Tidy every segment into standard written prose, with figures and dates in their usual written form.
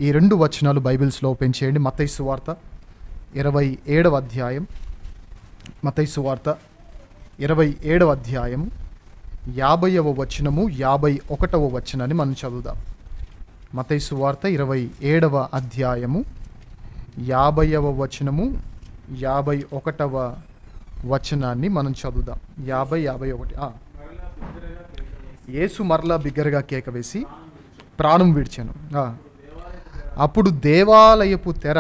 ఈ 2 వచనాలు బైబిల్స్లో ఓపెన్ చేయండి. మత్తయి సువార్త 27వ అధ్యాయం, మత్తయి సువార్త 27వ అధ్యాయం 50వ వచనము 51వ వచనాన్ని మనం చదువుదాం. మత్తయి సువార్త 27వ అధ్యాయము 50వ వచనము 51వ వచనాన్ని మనం చదువుదాం. 50-51. యేసు మరలా బిగ్గరగా కేక వేసి ప్రాణం విడిచాను. అప్పుడు దేవాలయపు తెర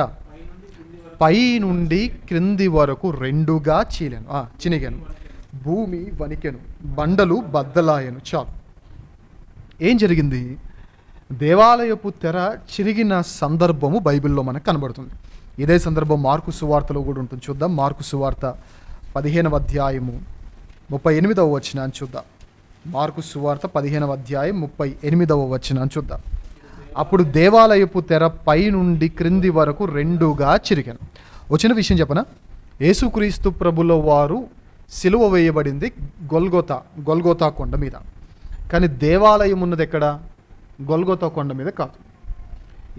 పై నుండి క్రింది వరకు 2గా చినిగాను, భూమి వణికెను, బండలు బద్దలాయను. చాలు. ఏం జరిగింది? దేవాలయపు తెర చిరిగిన సందర్భము బైబిల్లో మనకు కనబడుతుంది. ఇదే సందర్భం మార్కు సువార్తలో కూడా ఉంటుంది. చూద్దాం. మార్కు సువార్త 15వ అధ్యాయము 38వ వచనాన్ని చూద్దాం. మార్కు సువార్త 15వ అధ్యాయం 38వ వచనాన్ని చూద్దాం. అప్పుడు దేవాలయపు తెర పై నుండి క్రింది వరకు 2గా చిరిగాను. వచ్చిన విషయం చెప్పనా? యేసుక్రీస్తు ప్రభుల వారు సిలువ వేయబడింది గొల్గోతా కొండ మీద. కానీ దేవాలయం ఉన్నది ఎక్కడ? గొల్గోతా కొండ మీద కాదు.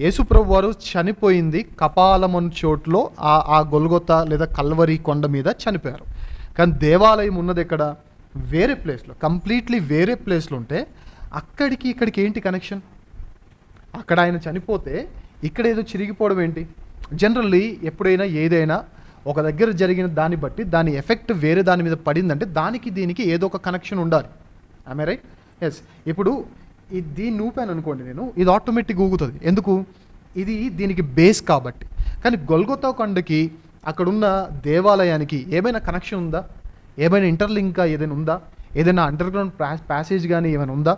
యేసుప్రభు వారు చనిపోయింది కపాలమను చోట్లో, ఆ గొల్గోతా లేదా కల్వరి కొండ మీద చనిపోయారు. కానీ దేవాలయం ఉన్నది ఎక్కడ? వేరే ప్లేస్లో, కంప్లీట్లీ వేరే ప్లేస్లో ఉంటే అక్కడికి ఇక్కడికి ఏంటి కనెక్షన్? అక్కడ ఆయన చనిపోతే ఇక్కడ ఏదో చిరిగిపోవడం ఏంటి? జనరల్లీ ఎప్పుడైనా ఏదైనా ఒక దగ్గర జరిగిన దాన్ని బట్టి దాని ఎఫెక్ట్ వేరే దాని మీద పడిందంటే దానికి దీనికి ఏదో ఒక కనెక్షన్ ఉండాలి. I right? ఎస్. ఇప్పుడు దీన్ని ఊపాను అనుకోండి నేను, ఇది ఆటోమేటిక్గా ఊగుతుంది. ఎందుకు? ఇది దీనికి బేస్ కాబట్టి. కానీ గొల్గోతా కొండకి అక్కడున్న దేవాలయానికి ఏమైనా కనెక్షన్ ఉందా? ఏమైనా ఇంటర్లింక్గా ఏదైనా ఉందా? ఏదైనా అండర్గ్రౌండ్ ప్యాసేజ్ కానీ ఏమైనా ఉందా?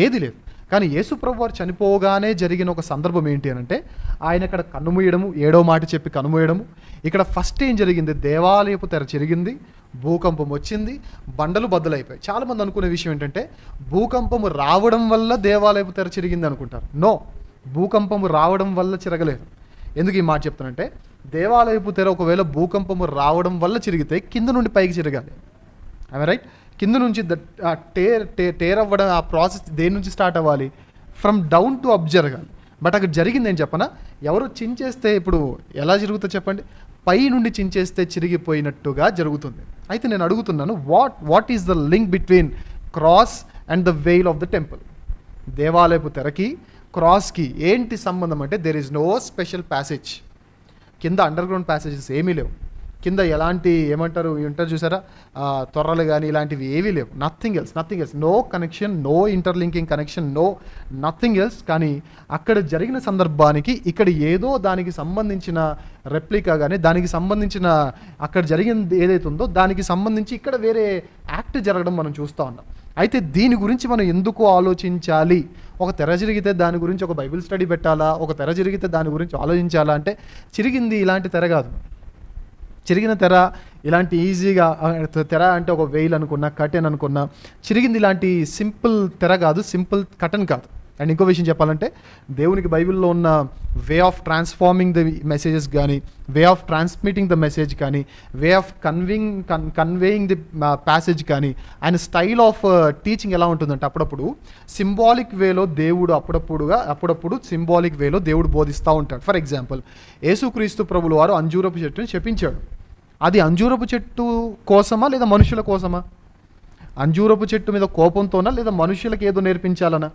ఏది లేదు. కానీ యేసుప్రభు వారు చనిపోగానే జరిగిన ఒక సందర్భం ఏంటి అని అంటే, ఆయన ఇక్కడ కన్నుమూయడము, 7వ మాట చెప్పి కన్నుమూయడము. ఇక్కడ ఫస్ట్ ఏం జరిగింది? దేవాలయపు తెర చిరిగింది, భూకంపం వచ్చింది, బండలు బద్దలైపోయాయి. చాలామంది అనుకునే విషయం ఏంటంటే భూకంపము రావడం వల్ల దేవాలయపు తెర చిరిగింది అనుకుంటారు. నో, భూకంపము రావడం వల్ల చిరగలేదు. ఎందుకు ఈ మాట చెప్తానంటే, దేవాలయపు తెర ఒకవేళ భూకంపము రావడం వల్ల చిరిగితే కింద నుండి పైకి చిరగాలి. I right? కింద నుంచి టేర్ అవ్వడం, ఆ ప్రాసెస్ దేని నుంచి స్టార్ట్ అవ్వాలి? ఫ్రమ్ డౌన్ టు అప్ జరగాలి. బట్ అక్కడ జరిగింది ఏం చెప్పనా? ఎవరు చించేస్తే ఇప్పుడు ఎలా జరుగుతుందో చెప్పండి? పై నుండి చించేస్తే చిరిగిపోయినట్టుగా జరుగుతుంది. అయితే నేను అడుగుతున్నాను, what is the link between cross and the veil of the temple? దేవాలయపు తెరకి క్రాస్కి ఏంటి సంబంధం అంటే, there is no special passage. కింద అండర్గ్రౌండ్ ప్యాసేజెస్ ఏమీ లేవు. కింద ఎలాంటి ఏమంటారు ఉంటారు చూసారా, తొర్రలు కానీ ఇలాంటివి ఏవీ లేవు. Nothing else. No connection, no interlinking connection, no nothing else. కానీ అక్కడ జరిగిన సందర్భానికి ఇక్కడ ఏదో దానికి సంబంధించిన రెప్లికా కానీ దానికి సంబంధించిన అక్కడ జరిగింది ఏదైతే ఉందో దానికి సంబంధించి ఇక్కడ వేరే యాక్ట్ జరగడం మనం చూస్తూ ఉన్నాం. అయితే దీని గురించి మనం ఎందుకు ఆలోచించాలి? ఒక తెర జరిగితే దాని గురించి ఒక బైబిల్ స్టడీ పెట్టాలా? ఒక తెర జరిగితే దాని గురించి ఆలోచించాలా అంటే, చిరిగింది ఇలాంటి తెర కాదు. చిరిగిన తెర ఇలాంటి ఈజీగా తెర అంటే ఒక వెయిల్ అనుకున్నా, కటన్ అనుకున్నా, చిరిగింది ఇలాంటి సింపుల్ తెర కాదు, సింపుల్ కటన్ కాదు. అండ్ ఇంకో విషయం చెప్పాలంటే, దేవునికి బైబిల్లో ఉన్న way of transforming the messages కానీ, way of transmitting the message కానీ, way of conveying the passage కానీ, ఆయన స్టైల్ ఆఫ్ టీచింగ్ ఎలా ఉంటుందంటే అప్పుడప్పుడు సింబాలిక్ వేలో దేవుడు అప్పుడప్పుడు సింబాలిక్ వేలో దేవుడు బోధిస్తూ ఉంటాడు. ఫర్ ఎగ్జాంపుల్, యేసుక్రీస్తు ప్రభుల వారు అంజూరపు చెట్టుని చెప్పించాడు. అది అంజూరపు చెట్టు కోసమా లేదా మనుషుల కోసమా? అంజూరపు చెట్టు మీద కోపంతోనా లేదా మనుషులకు ఏదో నేర్పించాలనా?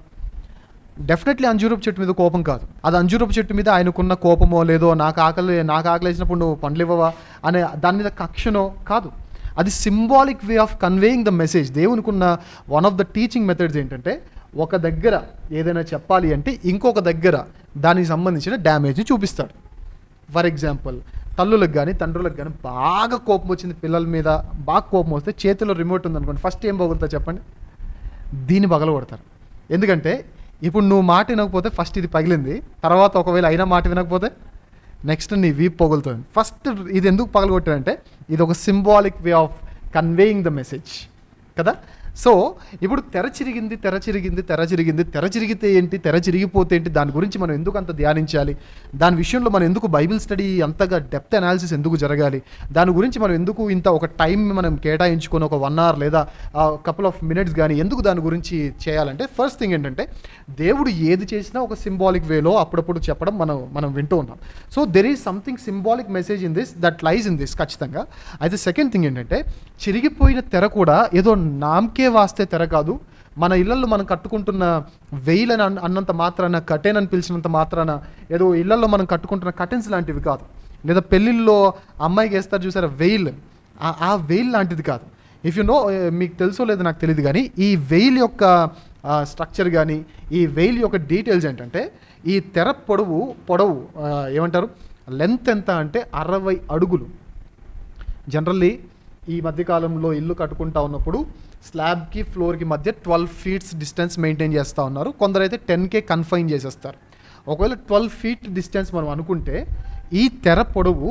డెఫినెట్లీ అంజూరపు చెట్టు మీద కోపం కాదు. అది అంజూరపు చెట్టు మీద ఆయనకున్న కోపమో లేదో, నాకు ఆకలి వేసినప్పుడు నువ్వు పండ్లు ఇవ్వవా అనే దాని మీద కక్షనో కాదు. అది symbolic way of conveying the message. దేవునికి ఉన్న one of the teaching methods ఏంటంటే, ఒక దగ్గర ఏదైనా చెప్పాలి అంటే ఇంకొక దగ్గర దానికి సంబంధించిన డ్యామేజ్ని చూపిస్తాడు. ఫర్ ఎగ్జాంపుల్, తల్లులకు కానీ తండ్రులకు కానీ బాగా కోపం వచ్చింది, పిల్లల మీద బాగా కోపం వస్తే చేతిలో రిమోట్ ఉందనుకోండి, ఫస్ట్ ఏం పగులుతా చెప్పండి? దీన్ని పగలగొడతారు. ఎందుకంటే ఇప్పుడు నువ్వు మాట వినకపోతే ఫస్ట్ ఇది పగిలింది, తర్వాత ఒకవేళ అయినా మాట వినకపోతే నెక్స్ట్ నీ వీప్ పగులుతుంది. ఫస్ట్ ఇది ఎందుకు పగలగొట్టారంటే ఇది ఒక symbolic way of conveying the message కదా. సో ఇప్పుడు తెర చిరిగింది, తెర చిరిగితే ఏంటి, తెర చిరిగిపోతే ఏంటి, దాని గురించి మనం ఎందుకు అంత ధ్యానించాలి, దాని విషయంలో మనం ఎందుకు బైబిల్ స్టడీ అంతగా డెప్త్ అనాలిసిస్ ఎందుకు జరగాలి, దాని గురించి మనం ఎందుకు ఇంత ఒక టైం మనం కేటాయించుకొని ఒక 1 hour లేదా కపుల్ ఆఫ్ మినిట్స్ కానీ ఎందుకు దాని గురించి చేయాలంటే, ఫస్ట్ థింగ్ ఏంటంటే దేవుడు ఏది చేసినా ఒక సింబాలిక్ వేలో అప్పుడప్పుడు చెప్పడం మనం వింటూ ఉన్నాం. So there is something symbolic message in this that lies in this ఖచ్చితంగా. అయితే సెకండ్ థింగ్ ఏంటంటే, చిరిగిపోయిన తెర కూడా ఏదో నామకే వాస్తే తెర కాదు. మన ఇళ్లలో మనం కట్టుకుంటున్న వెయిల్ అని అన్నంత మాత్రాన, కటెన్ అని పిలిచినంత మాత్రాన ఏదో ఇళ్లలో మనం కట్టుకుంటున్న కటెన్స్ లాంటివి కాదు. లేదా పెళ్ళిళ్ళలో అమ్మాయికి వేస్తారు చూసారా వెయిల్, ఆ వెయిల్ లాంటిది కాదు. ఇఫ్ యు నో, మీకు తెలుసో లేదో నాకు తెలియదు కానీ ఈ వెయిల్ యొక్క స్ట్రక్చర్ కానీ ఈ వెయిల్ యొక్క డీటెయిల్స్ ఏంటంటే, ఈ తెర పొడవు ఏమంటారు, లెంత్ ఎంత అంటే 60 అడుగులు. జనరల్లీ ఈ మధ్యకాలంలో ఇల్లు కట్టుకుంటా ఉన్నప్పుడు స్లాబ్కి ఫ్లోర్కి మధ్య 12 feet డిస్టెన్స్ మెయింటైన్ చేస్తూ ఉన్నారు. కొందరైతే 10K కన్ఫైన్ చేసేస్తారు. ఒకవేళ 12 feet డిస్టెన్స్ మనం అనుకుంటే, ఈ తెర పొడవు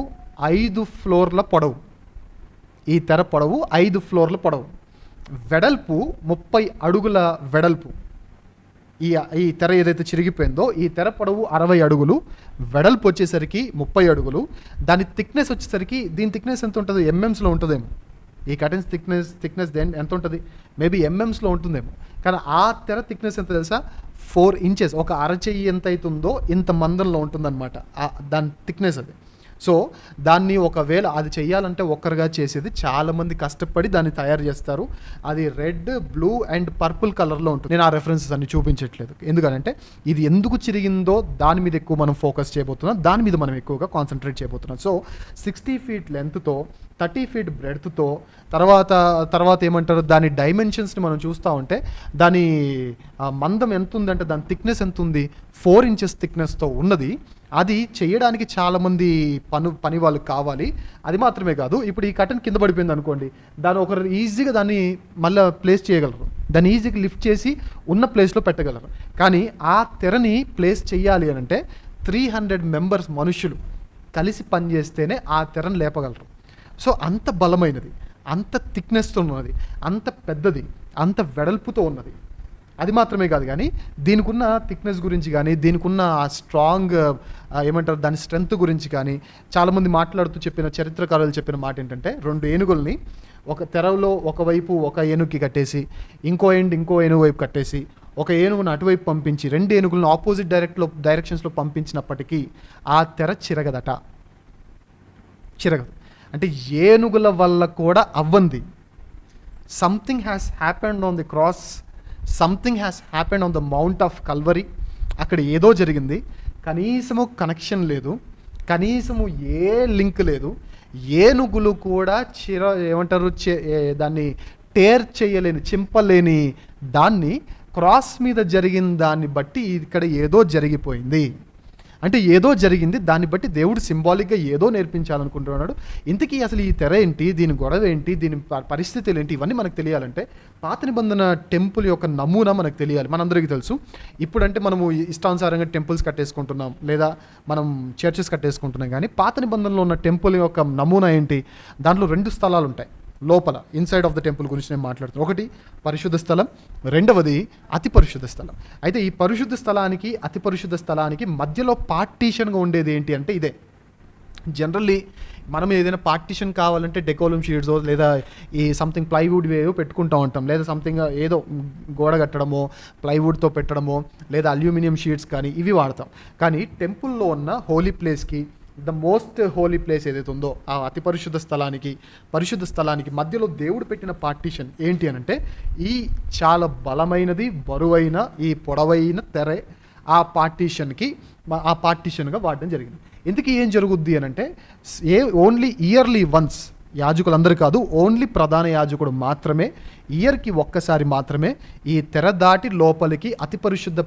5 floorల పొడవు, ఈ తెర పొడవు 5 floorల పొడవు, వెడల్పు 30 అడుగుల వెడల్పు. ఈ తెర ఏదైతే చిరిగిపోయిందో ఈ తెర పొడవు 60 అడుగులు, వెడల్పు వచ్చేసరికి 30 అడుగులు. దాని థిక్నెస్ వచ్చేసరికి, దీని థిక్నెస్ ఎంత ఉంటుంది, ఎంఎంస్లో ఉంటుందేమో. ఈ కటన్స్ థిక్నెస్ ఎంత ఉంటుంది, మేబీ ఎంఎంస్లో ఉంటుందేమో. కానీ ఆ తెర థిక్నెస్ ఎంత తెలుసా, 4 inches, ఒక అరచెయ్యి ఎంత అవుతుందో ఇంత మందంలో ఉంటుందన్నమాట దాని థిక్నెస్ అది. సో దాన్ని ఒకవేళ అది చెయ్యాలంటే ఒక్కరుగా చేసేది, చాలామంది కష్టపడి దాన్ని తయారు చేస్తారు. అది రెడ్, బ్లూ అండ్ పర్పుల్ కలర్లో ఉంటుంది. నేను ఆ రెఫరెన్సెస్ అన్ని చూపించట్లేదు, ఎందుకంటే ఇది ఎందుకు చిరిగిందో దాని మీద ఎక్కువ మనం ఫోకస్ చేయబోతున్నాం, దాని మీద మనం ఎక్కువగా కాన్సన్ట్రేట్ చేయబోతున్నాం. సో 60 feet లెంత్తో 30 feet బ్రెడ్త్తో తర్వాత ఏమంటారు, దాని డైమెన్షన్స్ని మనం చూస్తూ ఉంటే దాని మందం ఎంత ఉందంటే, దాని థిక్నెస్ ఎంత ఉంది, 4 inches థిక్నెస్తో ఉన్నది. అది చేయడానికి చాలామంది పని వాళ్ళు కావాలి. అది మాత్రమే కాదు, ఇప్పుడు ఈ కటన్ కింద పడిపోయింది అనుకోండి, దాన్ని ఒకరు ఈజీగా దాన్ని మళ్ళీ ప్లేస్ చేయగలరు, దాన్ని ఈజీగా లిఫ్ట్ చేసి ఉన్న ప్లేస్లో పెట్టగలరు. కానీ ఆ తెరని ప్లేస్ చేయాలి అని అంటే 300 members మనుషులు కలిసి పనిచేస్తేనే ఆ తెరను లేపగలరు. సో అంత బలమైనది, అంత థిక్నెస్తో ఉన్నది, అంత పెద్దది, అంత వెడల్పుతో ఉన్నది. అది మాత్రమే కాదు కానీ దీనికి ఉన్న థిక్నెస్ గురించి కానీ, దీనికి ఉన్న ఆ స్ట్రాంగ్ ఏమంటారు దాని స్ట్రెంగ్త్ గురించి కానీ చాలామంది మాట్లాడుతూ చెప్పిన చరిత్రకారులు చెప్పిన మాట ఏంటంటే, 2 ఏనుగుల్ని ఒక తెరలో ఒకవైపు ఒక ఏనుగుకి కట్టేసి ఇంకో ఏనుగు వైపు కట్టేసి ఒక ఏనుగును అటువైపు పంపించి 2 ఏనుగులను ఆపోజిట్ డైరెక్షన్స్లో పంపించినప్పటికీ ఆ తెర చిరగదు. అంటే ఏనుగుల వల్ల కూడా అవ్వంది. Something has happened on the cross, something has happened on the mount of Calvary. అక్కడ ఏదో జరిగింది, కనీసము కనెక్షన్ లేదు, కనీసము ఏ లింక్ లేదు. ఏనుగులు కూడా దాన్ని టేర్ చేయలేని, చింపలేని దాన్ని క్రాస్ మీద జరిగిన దాన్ని బట్టి ఇక్కడ ఏదో జరిగిపోయింది. అంటే ఏదో జరిగింది, దాన్ని బట్టి దేవుడు సింబాలిక్గా ఏదో నేర్పించాలనుకుంటున్నాడు. ఇంతకీ అసలు ఈ తెర ఏంటి, దీని గొడవ ఏంటి, దీని పరిస్థితులు ఏంటి, ఇవన్నీ మనకు తెలియాలంటే పాత నిబంధన టెంపుల్ యొక్క నమూనా మనకు తెలియాలి. మనందరికీ తెలుసు, ఇప్పుడంటే మనము ఇష్టానుసారంగా టెంపుల్స్ కట్టేసుకుంటున్నాం లేదా మనం చర్చెస్ కట్టేసుకుంటున్నాం. కానీ పాత నిబంధనలో ఉన్న టెంపుల్ యొక్క నమూనా ఏంటి, దాంట్లో 2 స్థలాలు ఉంటాయి లోపల, ఇన్సైడ్ ఆఫ్ ద టెంపుల్ గురించి నేను మాట్లాడుతున్నాను. ఒకటి పరిశుద్ధ స్థలం, రెండవది అతి పరిశుద్ధ స్థలం. అయితే ఈ పరిశుద్ధ స్థలానికి అతి పరిశుద్ధ స్థలానికి మధ్యలో పార్టీషన్గా ఉండేది ఏంటి అంటే ఇదే. జనరల్లీ మనం ఏదైనా పార్టీషన్ కావాలంటే డెకోలం షీట్స్ లేదా ఈ సంథింగ్ ప్లైవుడ్ వేవ్ పెట్టుకుంటూ ఉంటాం, లేదా సంథింగ్ ఏదో గోడ కట్టడమో ప్లైవుడ్తో పెట్టడమో లేదా అల్యూమినియం షీట్స్ కానీ ఇవి వాడతాం. కానీ టెంపుల్లో ఉన్న హోలీ ప్లేస్కి, ద మోస్ట్ హోలీ ప్లేస్ ఏదైతే ఉందో ఆ అతి పరిశుద్ధ స్థలానికి మధ్యలో దేవుడు పెట్టిన పార్టీషన్ ఏంటి అని అంటే, ఈ చాలా బలమైనది బరువైన ఈ పొడవైన తెర ఆ పార్టీషన్గా వాడడం జరిగింది. ఇందుకు ఏం జరుగుద్ది అని అంటే, ఓన్లీ ఇయర్లీ వన్స్, యాజకులందరూ కాదు, ఓన్లీ ప్రధాన యాజకుడు మాత్రమే ఇయర్కి ఒక్కసారి మాత్రమే ఈ తెర దాటి లోపలికి అతి పరిశుద్ధ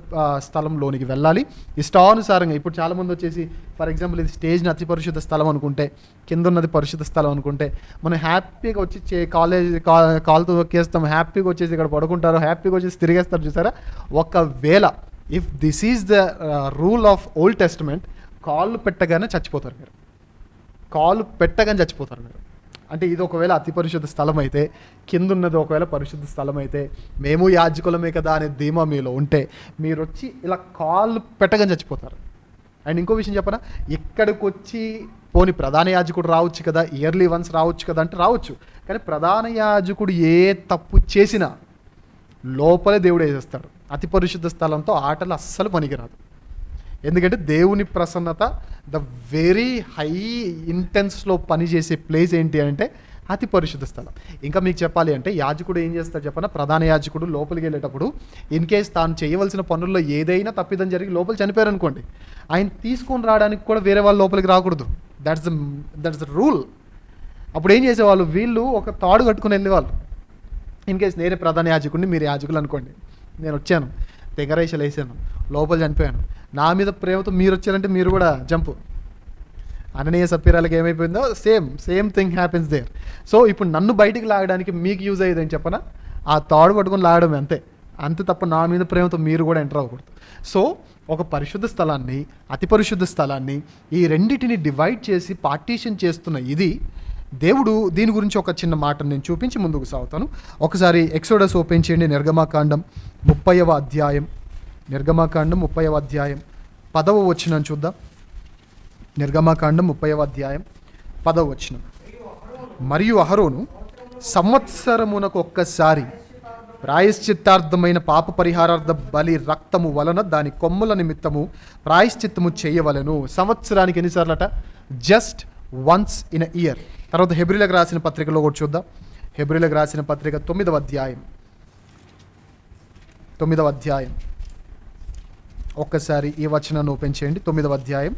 స్థలంలోనికి వెళ్ళాలి ఇష్టానుసారంగా. ఇప్పుడు చాలామంది వచ్చేసి ఫర్ ఎగ్జాంపుల్ ఇది స్టేజ్ని అతి పరిశుద్ధ స్థలం అనుకుంటే, కింద ఉన్నది పరిశుద్ధ స్థలం అనుకుంటే, మనం హ్యాపీగా వచ్చి కాల్తో తొక్కేస్తాం, హ్యాపీగా వచ్చేసి ఇక్కడ పడుకుంటారు, హ్యాపీగా వచ్చేసి తిరిగేస్తారు చూసారా. ఒకవేళ if this is the rule of old testament, కాళ్ళు పెట్టగానే చచ్చిపోతారు మీరు. అంటే ఇది ఒకవేళ అతి పరిశుద్ధ స్థలం అయితే, కింద ఉన్నది ఒకవేళ పరిశుద్ధ స్థలం అయితే, మేము యాజకులమే కదా అనే ధీమా మీలో ఉంటే మీరు వచ్చి ఇలా కాళ్ళు పెట్టగానే చచ్చిపోతారు. అండ్ ఇంకో విషయం చెప్పనా, ఇక్కడికి వచ్చి పోని ప్రధాన యాజకుడు రావచ్చు కదా, ఇయర్లీ వన్స్ రావచ్చు కదా అంటే రావచ్చు, కానీ ప్రధాన యాజకుడు ఏ తప్పు చేసినా లోపలే దేవుడు వేసేస్తాడు. అతి పరిశుద్ధ స్థలంతో ఆటలు అస్సలు పనికిరాదు. ఎందుకంటే దేవుని ప్రసన్నత ద వెరీ హై ఇంటెన్స్లో పనిచేసే ప్లేస్ ఏంటి అంటే అతి పరిశుద్ధ స్థలం. ఇంకా మీకు చెప్పాలి అంటే యాజకుడు ఏం చేస్తాడు చెప్పనా, ప్రధాన యాజకుడు లోపలికి వెళ్ళేటప్పుడు ఇన్ కేస్ తాను చేయవలసిన పనుల్లో ఏదైనా తప్పిదం జరిగి లోపల చనిపోయారు అనుకోండి, ఆయన తీసుకొని రావడానికి కూడా వేరే వాళ్ళు లోపలికి రాకూడదు. That's the rule. అప్పుడు ఏం చేసేవాళ్ళు, వీళ్ళు ఒక తాడు కట్టుకుని వెళ్ళేవాళ్ళు. ఇన్ కేస్ నేనే ప్రధాన యాజకుడిని, మీరు యాజకులు అనుకోండి, నేను వచ్చాను తెగరేషలు వేసాను, లోపల చనిపోయాను, నా మీద ప్రేమతో మీరు వచ్చారంటే మీరు కూడా జంపు. అననీయ సప్పీరాలకు ఏమైపోయిందో same thing happens there. So ఇప్పుడు నన్ను బయటికి లాగడానికి మీకు యూజ్ అయ్యేదని చెప్పనా, ఆ తాడు పట్టుకొని లాగడం అంతే తప్ప నా మీద ప్రేమతో మీరు కూడా ఎంటర్ అవ్వకూడదు. సో ఒక పరిశుద్ధ స్థలాన్ని, అతి పరిశుద్ధ స్థలాన్ని, ఈ రెండింటిని డివైడ్ చేసి పార్టీషన్ చేస్తున్న ఇది దేవుడు. దీని గురించి ఒక చిన్న మాటను నేను చూపించి ముందుకు సాగుతాను. ఒకసారి ఎక్సోడస్ ఓపెన్ చేయండి, నిర్గమాకాండం 30వ అధ్యాయం. నిర్గమాకాండం 30వ అధ్యాయం 10వ వచనం చూద్దాం. నిర్గమాకాండం 30వ అధ్యాయం 10వ వచనం. మరియు అహరోను సంవత్సరమునకు ఒక్కసారి ప్రాయశ్చిత్తార్థమైన పాప పరిహారార్థ బలి రక్తము వలన దాని కొమ్ముల నిమిత్తము ప్రాయశ్చిత్తము చేయవలెను. సంవత్సరానికి ఎన్నిసార్లట? Just once in a year. తర్వాత హెబ్రీలకు రాసిన పత్రికలో కూడా చూద్దాం. హెబ్రీలకు రాసిన పత్రిక 9వ అధ్యాయం ఒక్కసారి ఈ వచనాన్ని ఓపెన్ చేయండి. 9వ అధ్యాయం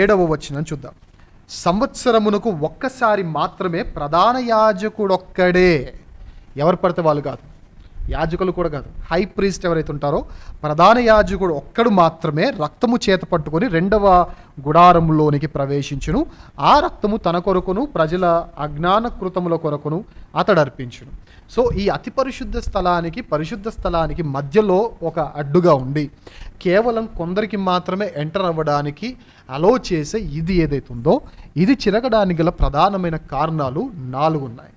7వ వచనం చూద్దాం. సంవత్సరమునకు ఒక్కసారి మాత్రమే ప్రధాన యాజకుడొక్కడే, ఎవరు పడితే వాళ్ళు కాదు, యాజకులు కూడా కాదు, హై ప్రీస్ట్ ఎవరైతే ఉంటారో ప్రధాన యాజకుడు ఒక్కడు మాత్రమే రక్తము చేత పట్టుకొని 2వ గుడారములోనికి ప్రవేశించును. ఆ రక్తము తన కొరకును ప్రజల అజ్ఞాన కృతముల కొరకును అతడు అర్పించును. సో ఈ అతి పరిశుద్ధ స్థలానికి పరిశుద్ధ స్థలానికి మధ్యలో ఒక అడ్డుగా ఉండి కేవలం కొందరికి మాత్రమే ఎంటర్ అవ్వడానికి అలో చేసే ఇది ఏదైతే ఉందో ఇది చిరగడానికి గల ప్రధానమైన కారణాలు 4 ఉన్నాయి.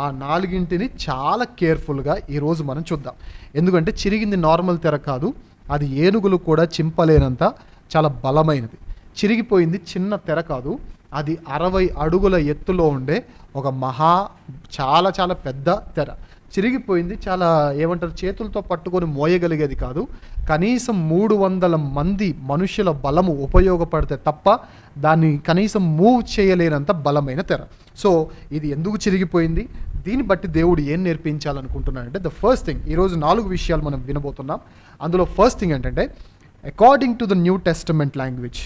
ఆ 4ంటిని చాలా కేర్ఫుల్గా ఈరోజు మనం చూద్దాం. ఎందుకంటే చిరిగింది నార్మల్ తెర కాదు, అది ఏనుగులు కూడా చింపలేనంత చాలా బలమైనది. చిరిగిపోయింది చిన్న తెర కాదు, అది 60 అడుగుల ఎత్తులో ఉండే ఒక చాలా చాలా పెద్ద తెర. చిరిగిపోయింది చాలా ఏమంటారు, చేతులతో పట్టుకొని మోయగలిగేది కాదు, కనీసం 300 మంది మనుషుల బలము ఉపయోగపడితే తప్ప దాన్ని కనీసం మూవ్ చేయలేనంత బలమైన తెర. సో ఇది ఎందుకు చిరిగిపోయింది, దీన్ని బట్టి దేవుడు ఏం నేర్పించాలనుకుంటున్నాడంటే ద ఫస్ట్ థింగ్, ఈరోజు 4 విషయాలు మనం వినబోతున్నాం. అందులో ఫస్ట్ థింగ్ ఏంటంటే according to the new testament language,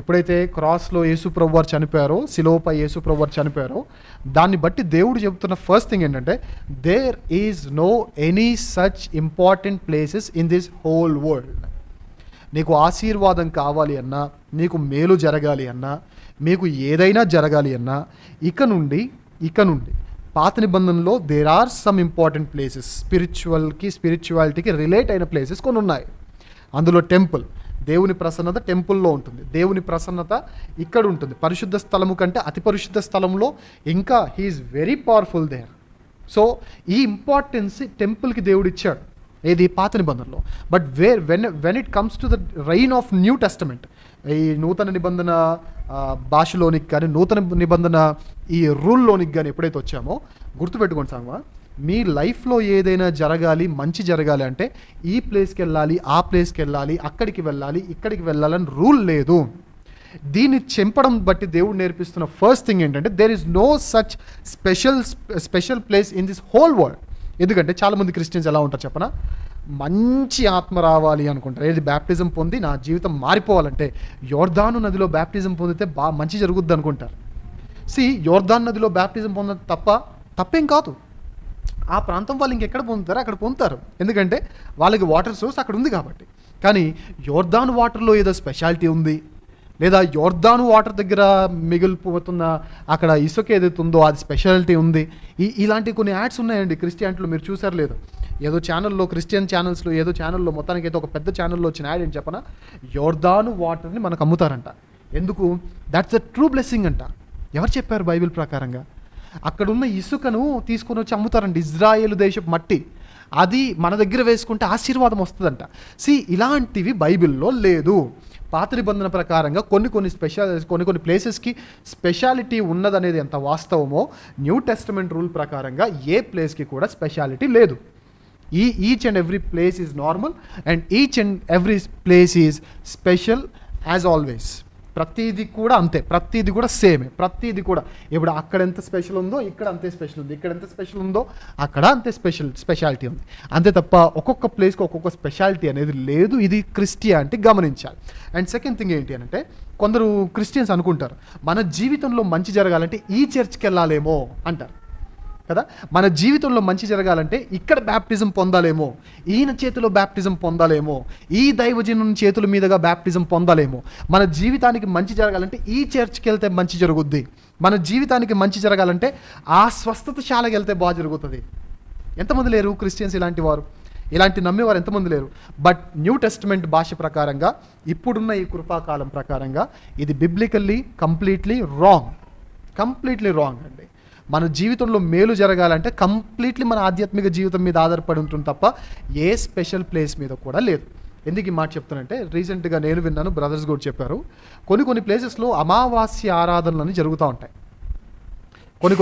ఎప్పుడైతే క్రాస్లో యేసుప్రభు వారు చనిపోయారో, శిలువపై యేసుప్రభు వారు చనిపోయారో, దాన్ని బట్టి దేవుడు చెబుతున్న ఫస్ట్ థింగ్ ఏంటంటే there is no any such important places in this whole world. నీకు ఆశీర్వాదం కావాలి అన్నా, నీకు మేలు జరగాలి అన్నా, మీకు ఏదైనా జరగాలి అన్నా ఇక నుండి పాత నిబంధనలో there are some important places, స్పిరిచువాలిటీకి రిలేట్ అయిన ప్లేసెస్ కొన్ని ఉన్నాయి. అందులో టెంపుల్, దేవుని ప్రసన్నత టెంపుల్లో ఉంటుంది, దేవుని ప్రసన్నత ఇక్కడ ఉంటుంది. పరిశుద్ధ స్థలము కంటే అతి పరిశుద్ధ స్థలంలో ఇంకా he is very powerful there. So ఈ ఇంపార్టెన్స్ టెంపుల్కి దేవుడు ఇచ్చాడు, ఏది పాత నిబంధనలో. But when it comes to the reign of New Testament, ఈ నూతన నిబంధన భాషలోనికి కానీ నూతన నిబంధన ఈ రూల్లోనికి కానీ ఎప్పుడైతే వచ్చామో గుర్తుపెట్టుకోండి సాంగమా, మీ లైఫ్లో ఏదైనా జరగాలి, మంచి జరగాలి అంటే ఈ ప్లేస్కి వెళ్ళాలి, ఆ ప్లేస్కి వెళ్ళాలి, అక్కడికి వెళ్ళాలి, ఇక్కడికి వెళ్ళాలని రూల్ లేదు. దీన్ని చెంపడం బట్టి దేవుడు నేర్పిస్తున్న ఫస్ట్ థింగ్ ఏంటంటే there is no such special place in this whole world. ఎందుకంటే చాలామంది క్రిస్టియన్స్ ఎలా ఉంటారు చెప్పనా, మంచి ఆత్మ రావాలి అనుకుంటారు, ఏది బ్యాప్టిజం పొంది నా జీవితం మారిపోవాలంటే యోర్దాను నదిలో బ్యాప్టిజం పొందితే మంచి జరుగుద్ది అనుకుంటారు. యోర్దాను నదిలో బ్యాప్టిజం పొందడం తప్పేం కాదు. ఆ ప్రాంతం వాళ్ళు ఇంకెక్కడ పొందుతారో అక్కడ పొందుతారు, ఎందుకంటే వాళ్ళకి వాటర్ సోర్స్ అక్కడ ఉంది కాబట్టి. కానీ యోర్దాను వాటర్లో ఏదో స్పెషాలిటీ ఉంది, లేదా యోర్దాను వాటర్ దగ్గర మిగిలిపోతున్న అక్కడ ఇసుక ఏదైతే ఉందో అది స్పెషాలిటీ ఉంది. ఇలాంటి కొన్ని యాడ్స్ ఉన్నాయండి క్రిస్టియానిటీలో, మీరు చూసారు లేదు, ఏదో ఛానల్లో క్రిస్టియన్ ఛానల్స్లో ఏదో ఛానల్లో మొత్తానికి అయితే ఒక పెద్ద ఛానల్లో వచ్చిన యాడ్ ఏంటి చెప్పనా, యోర్దాను వాటర్ని మనకు అమ్ముతారంట. ఎందుకు? దట్స్ ద ట్రూ బ్లెస్సింగ్ అంట. ఎవరు చెప్పారు బైబిల్ ప్రకారంగా? అక్కడున్న ఇసుకను తీసుకొని వచ్చి అమ్ముతారండి, ఇజ్రాయేలు దేశపు మట్టి. అది మన దగ్గర వేసుకుంటే ఆశీర్వాదం వస్తుందంట. ఇలాంటివి బైబిల్లో లేదు. పాత నిబంధన ప్రకారంగా కొన్ని ప్లేసెస్కి స్పెషాలిటీ ఉన్నదనేది ఎంత వాస్తవమో, న్యూ టెస్టమెంట్ రూల్ ప్రకారంగా ఏ ప్లేస్కి కూడా స్పెషాలిటీ లేదు. Each and every place is normal and each and every place is special as always. ప్రతిదీ కూడా అంతే, ప్రతిదీ కూడా సేమే, ప్రతిదీ కూడా. ఇప్పుడు అక్కడ ఎంత స్పెషల్ ఉందో ఇక్కడ అంతే స్పెషల్ ఉంది, ఇక్కడ ఎంత స్పెషల్ ఉందో అక్కడ అంతే స్పెషాలిటీ ఉంది. అంతే తప్ప ఒక్కొక్క ప్లేస్కి ఒక్కొక్క స్పెషాలిటీ అనేది లేదు. ఇది క్రిస్టియానిటీ గమనించాలి. అండ్ సెకండ్ థింగ్ ఏంటి అంటే, కొందరు క్రిస్టియన్స్ అనుకుంటారు మన జీవితంలో మంచి జరగాలంటే ఈ చర్చ్కి వెళ్ళాలేమో అంటారు కదా. మన జీవితంలో మంచి జరగాలంటే ఇక్కడ బ్యాప్టిజం పొందాలేమో, ఈయన చేతిలో బ్యాప్టిజం పొందాలేమో, ఈ దైవజనుని చేతుల మీదుగా బ్యాప్టిజం పొందాలేమో. మన జీవితానికి మంచి జరగాలంటే ఈ చర్చ్కి వెళ్తే మంచి జరుగుద్ది. మన జీవితానికి మంచి జరగాలంటే ఆ స్వస్థతశాలకు వెళ్తే బాగా జరుగుతుంది. ఎంతమంది లేరు క్రిస్టియన్స్ ఇలాంటి నమ్మేవారు ఎంతమంది లేరు? బట్ న్యూ టెస్టమెంట్ భాష ప్రకారంగా, ఇప్పుడున్న ఈ కృపాకాలం ప్రకారంగా ఇది బిబ్లికల్లీ కంప్లీట్లీ రాంగ్ అండి. మన జీవితంలో మేలు జరగాలంటే కంప్లీట్లీ మన ఆధ్యాత్మిక జీవితం మీద ఆధారపడి ఉంటుంది తప్ప ఏ స్పెషల్ ప్లేస్ మీద కూడా లేదు. ఎందుకు ఈ మాట చెప్తానంటే, రీసెంట్గా నేను విన్నాను, బ్రదర్స్ కూడా చెప్పారు, కొన్ని ప్లేసెస్లో అమావాస్య ఆరాధనలు జరుగుతూ ఉంటాయి.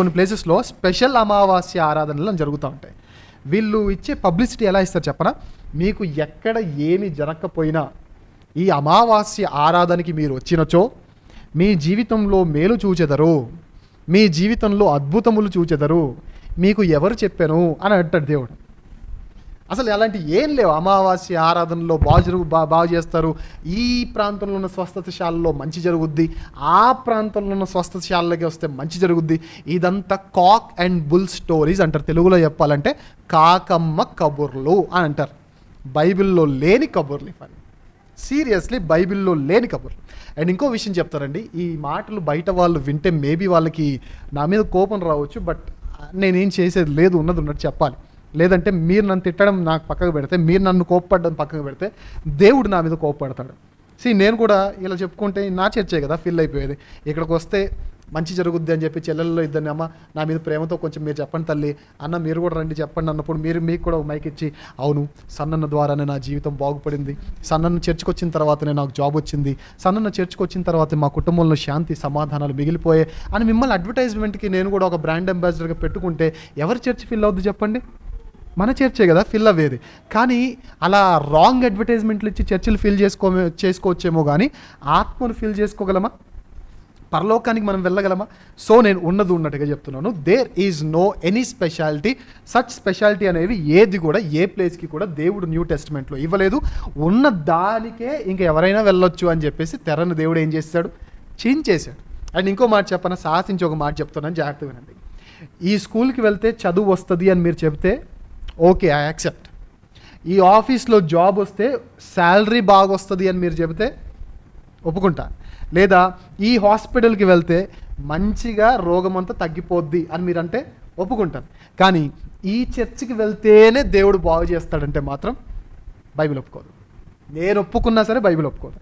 కొన్ని ప్లేసెస్లో స్పెషల్ అమావాస్య ఆరాధనలు జరుగుతూ ఉంటాయి. వీళ్ళు ఇచ్చే పబ్లిసిటీ ఎలా ఇస్తారు చెప్పనా? మీకు ఎక్కడ ఏమి జరగకపోయినా ఈ అమావాస్య ఆరాధనకి మీరు వచ్చినచో మీ జీవితంలో మేలు చూచెదరు, మీ జీవితంలో అద్భుతములు చూచెదరు, మీకు ఎవరు చెప్పాను అని అంటాడు దేవుడు. అసలు అలాంటి ఏం లేవు. అమావాస్య ఆరాధనలో బాగు చేస్తారు, ఈ ప్రాంతంలో ఉన్న స్వస్థతశాలలో మంచి జరుగుద్ది, ఆ ప్రాంతంలో ఉన్న స్వస్థతశాలకి వస్తే మంచి జరుగుద్ది. ఇదంతా కాక్ అండ్ బుల్ స్టోరీస్ అంటారు. తెలుగులో చెప్పాలంటే కాకమ్మ కబుర్లు అని అంటారు. బైబిల్లో లేని కబుర్లు ఇవన్నీ, సీరియస్లీ బైబిల్లో లేని కబుర్లు. అండ్ ఇంకో విషయం చెప్తారండి, ఈ మాటలు బయట వాళ్ళు వింటే మేబీ వాళ్ళకి నా మీద కోపం రావచ్చు, బట్ నేనేం చేసేది లేదు, ఉన్నట్టు చెప్పాలి. లేదంటే మీరు నన్ను తిట్టడం నాకు పక్కకు పెడితే, మీరు నన్ను కోప్పడడం పక్కకు పెడితే దేవుడు నా మీద కోప్పడతాడు. నేను కూడా ఇలా చెప్పుకుంటే నా చర్చే కదా ఫీల్ అయిపోయేది. ఇక్కడికి వస్తే మంచి జరుగుద్ది అని చెప్పి చెల్లెల్లో ఇద్దరిని, అమ్మ నా మీద ప్రేమతో కొంచెం మీరు చెప్పండి తల్లి, అన్న మీరు కూడా రండి చెప్పండి అన్నప్పుడు మీకు కూడా మైక్ ఇచ్చి, అవును సన్నన్న ద్వారానే నా జీవితం బాగుపడింది, సన్నన్న చర్చ్కి వచ్చిన తర్వాతనే నాకు జాబ్ వచ్చింది, సన్నన్న చర్చ్కి వచ్చిన తర్వాత మా కుటుంబంలో శాంతి సమాధానాలు మిగిలిపోయాయి అని మిమ్మల్ని అడ్వర్టైజ్మెంట్కి నేను కూడా ఒక బ్రాండ్ అంబాసిడర్గా పెట్టుకుంటే ఎవరి చర్చ్ ఫిల్ అవుద్ది చెప్పండి? మన చర్చే కదా ఫిల్ అవ్వేది. కానీ అలా రాంగ్ అడ్వర్టైజ్మెంట్లు ఇచ్చి చర్చిలు ఫిల్ చేసుకోవచ్చేమో కానీ ఆత్మను ఫిల్ చేసుకోగలమా? పరలోకానికి మనం వెళ్ళగలమా? నేను ఉన్నట్టుగా చెప్తున్నాను. There is no any speciality. Such speciality అనేవి ఏది కూడా ఏ ప్లేస్కి కూడా దేవుడు న్యూ టెస్టిమెంట్లో ఇవ్వలేదు. ఉన్న దానికే ఇంకా ఎవరైనా వెళ్ళొచ్చు అని చెప్పేసి తెరను దేవుడు ఏం చేశాడు? చించేశాడు. అండ్ ఇంకో మాట చెప్పన, సాహసించి ఒక మాట చెప్తున్నాను, జాగ్రత్తగా వినండి. ఈ స్కూల్కి వెళ్తే చదువు వస్తుంది అని మీరు చెప్తే ఓకే, ఐ యాక్సెప్ట్. ఈ ఆఫీస్లో జాబ్ వస్తే శాలరీ బాగా వస్తుంది అని మీరు చెబితే ఒప్పుకుంటా. లేదా ఈ హాస్పిటల్కి వెళ్తే మంచిగా రోగమంతా తగ్గిపోద్ది అని మీరంటే ఒప్పుకుంటాను. కానీ ఈ చర్చికి వెళ్తేనే దేవుడు బాగు చేస్తాడంటే మాత్రం బైబిల్ ఒప్పుకోదు. నేను ఒప్పుకున్నా సరే బైబిల్ ఒప్పుకోదు.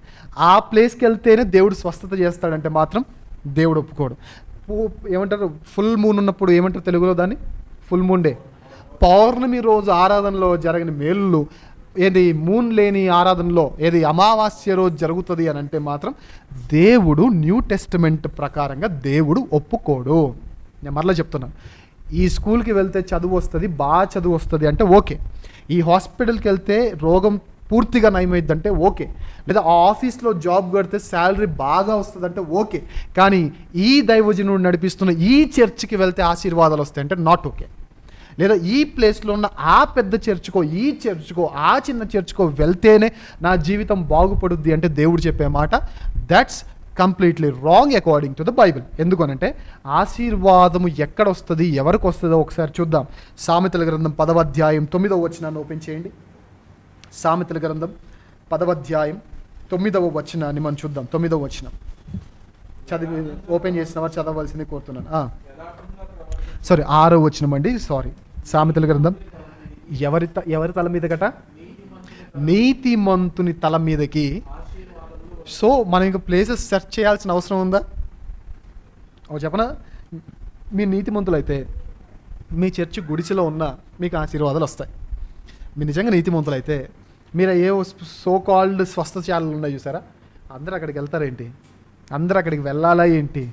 ఆ ప్లేస్కి వెళ్తేనే దేవుడు స్వస్థత చేస్తాడంటే మాత్రం దేవుడు ఒప్పుకోడు. ఏమంటారు, ఫుల్ మూన్ ఉన్నప్పుడు ఏమంటారు తెలుగులో దాన్ని? Full moon day. పౌర్ణమి రోజు ఆరాధనలో జరిగిన మేలులు ఏది మూన్ లేని ఆరాధనలో ఏది అమావాస్య రోజు జరుగుతుంది అని అంటే మాత్రం దేవుడు న్యూ టెస్టిమెంట్ ప్రకారంగా దేవుడు ఒప్పుకోడు. నేను మరలా చెప్తున్నాను, ఈ స్కూల్కి వెళ్తే చదువు వస్తుంది, బాగా చదువు వస్తుంది అంటే ఓకే. ఈ హాస్పిటల్కి వెళ్తే రోగం పూర్తిగా నయమైద్దంటే ఓకే. లేదా ఆ ఆఫీస్లో జాబ్ కడితే శాలరీ బాగా వస్తుంది అంటే ఓకే. కానీ ఈ దైవజనుడు నడిపిస్తున్న ఈ చర్చికి వెళ్తే ఆశీర్వాదాలు వస్తాయి అంటే నాట్ ఓకే. లేదా ఈ ప్లేస్లో ఉన్న ఆ పెద్ద చర్చ్కో, ఈ చర్చ్కో, ఆ చిన్న చర్చ్కో వెళ్తేనే నా జీవితం బాగుపడుద్ది అంటే దేవుడు చెప్పే మాట that's completely wrong according to the Bible. ఎందుకనంటే ఆశీర్వాదము ఎక్కడ వస్తుంది, ఎవరికి వస్తుందో ఒకసారి చూద్దాం. సామెతల గ్రంథం 10వ అధ్యాయం 9వ వచనాన్ని ఓపెన్ చేయండి. సామెతల గ్రంథం 10వ అధ్యాయం 9వ వచనాన్ని మనం చూద్దాం. 9వ వచనం చదివి ఓపెన్ చేసిన వారు చదవలసింది కోరుతున్నాను. 6వ వచనం అండి. సామెతల గ్రంథం ఎవరి తల మీద గట? నీతిమంతుని తల మీదకి సో మనం ఇంకా ప్లేసెస్ సెర్చ్ చేయాల్సిన అవసరం ఉందా? చెప్పనా, మీ నీతిమంతులైతే మీ చర్చి గుడిసెలో ఉన్న మీకు ఆశీర్వాదాలు వస్తాయి. మీరు నిజంగా నీతిమంతులైతే మీరు ఏ సో కాల్డ్ స్వస్థశాలలు ఉన్నాయి చూసారా, అందరూ అక్కడికి వెళ్తారేంటి? అందరూ అక్కడికి వెళ్ళాలా ఏంటి?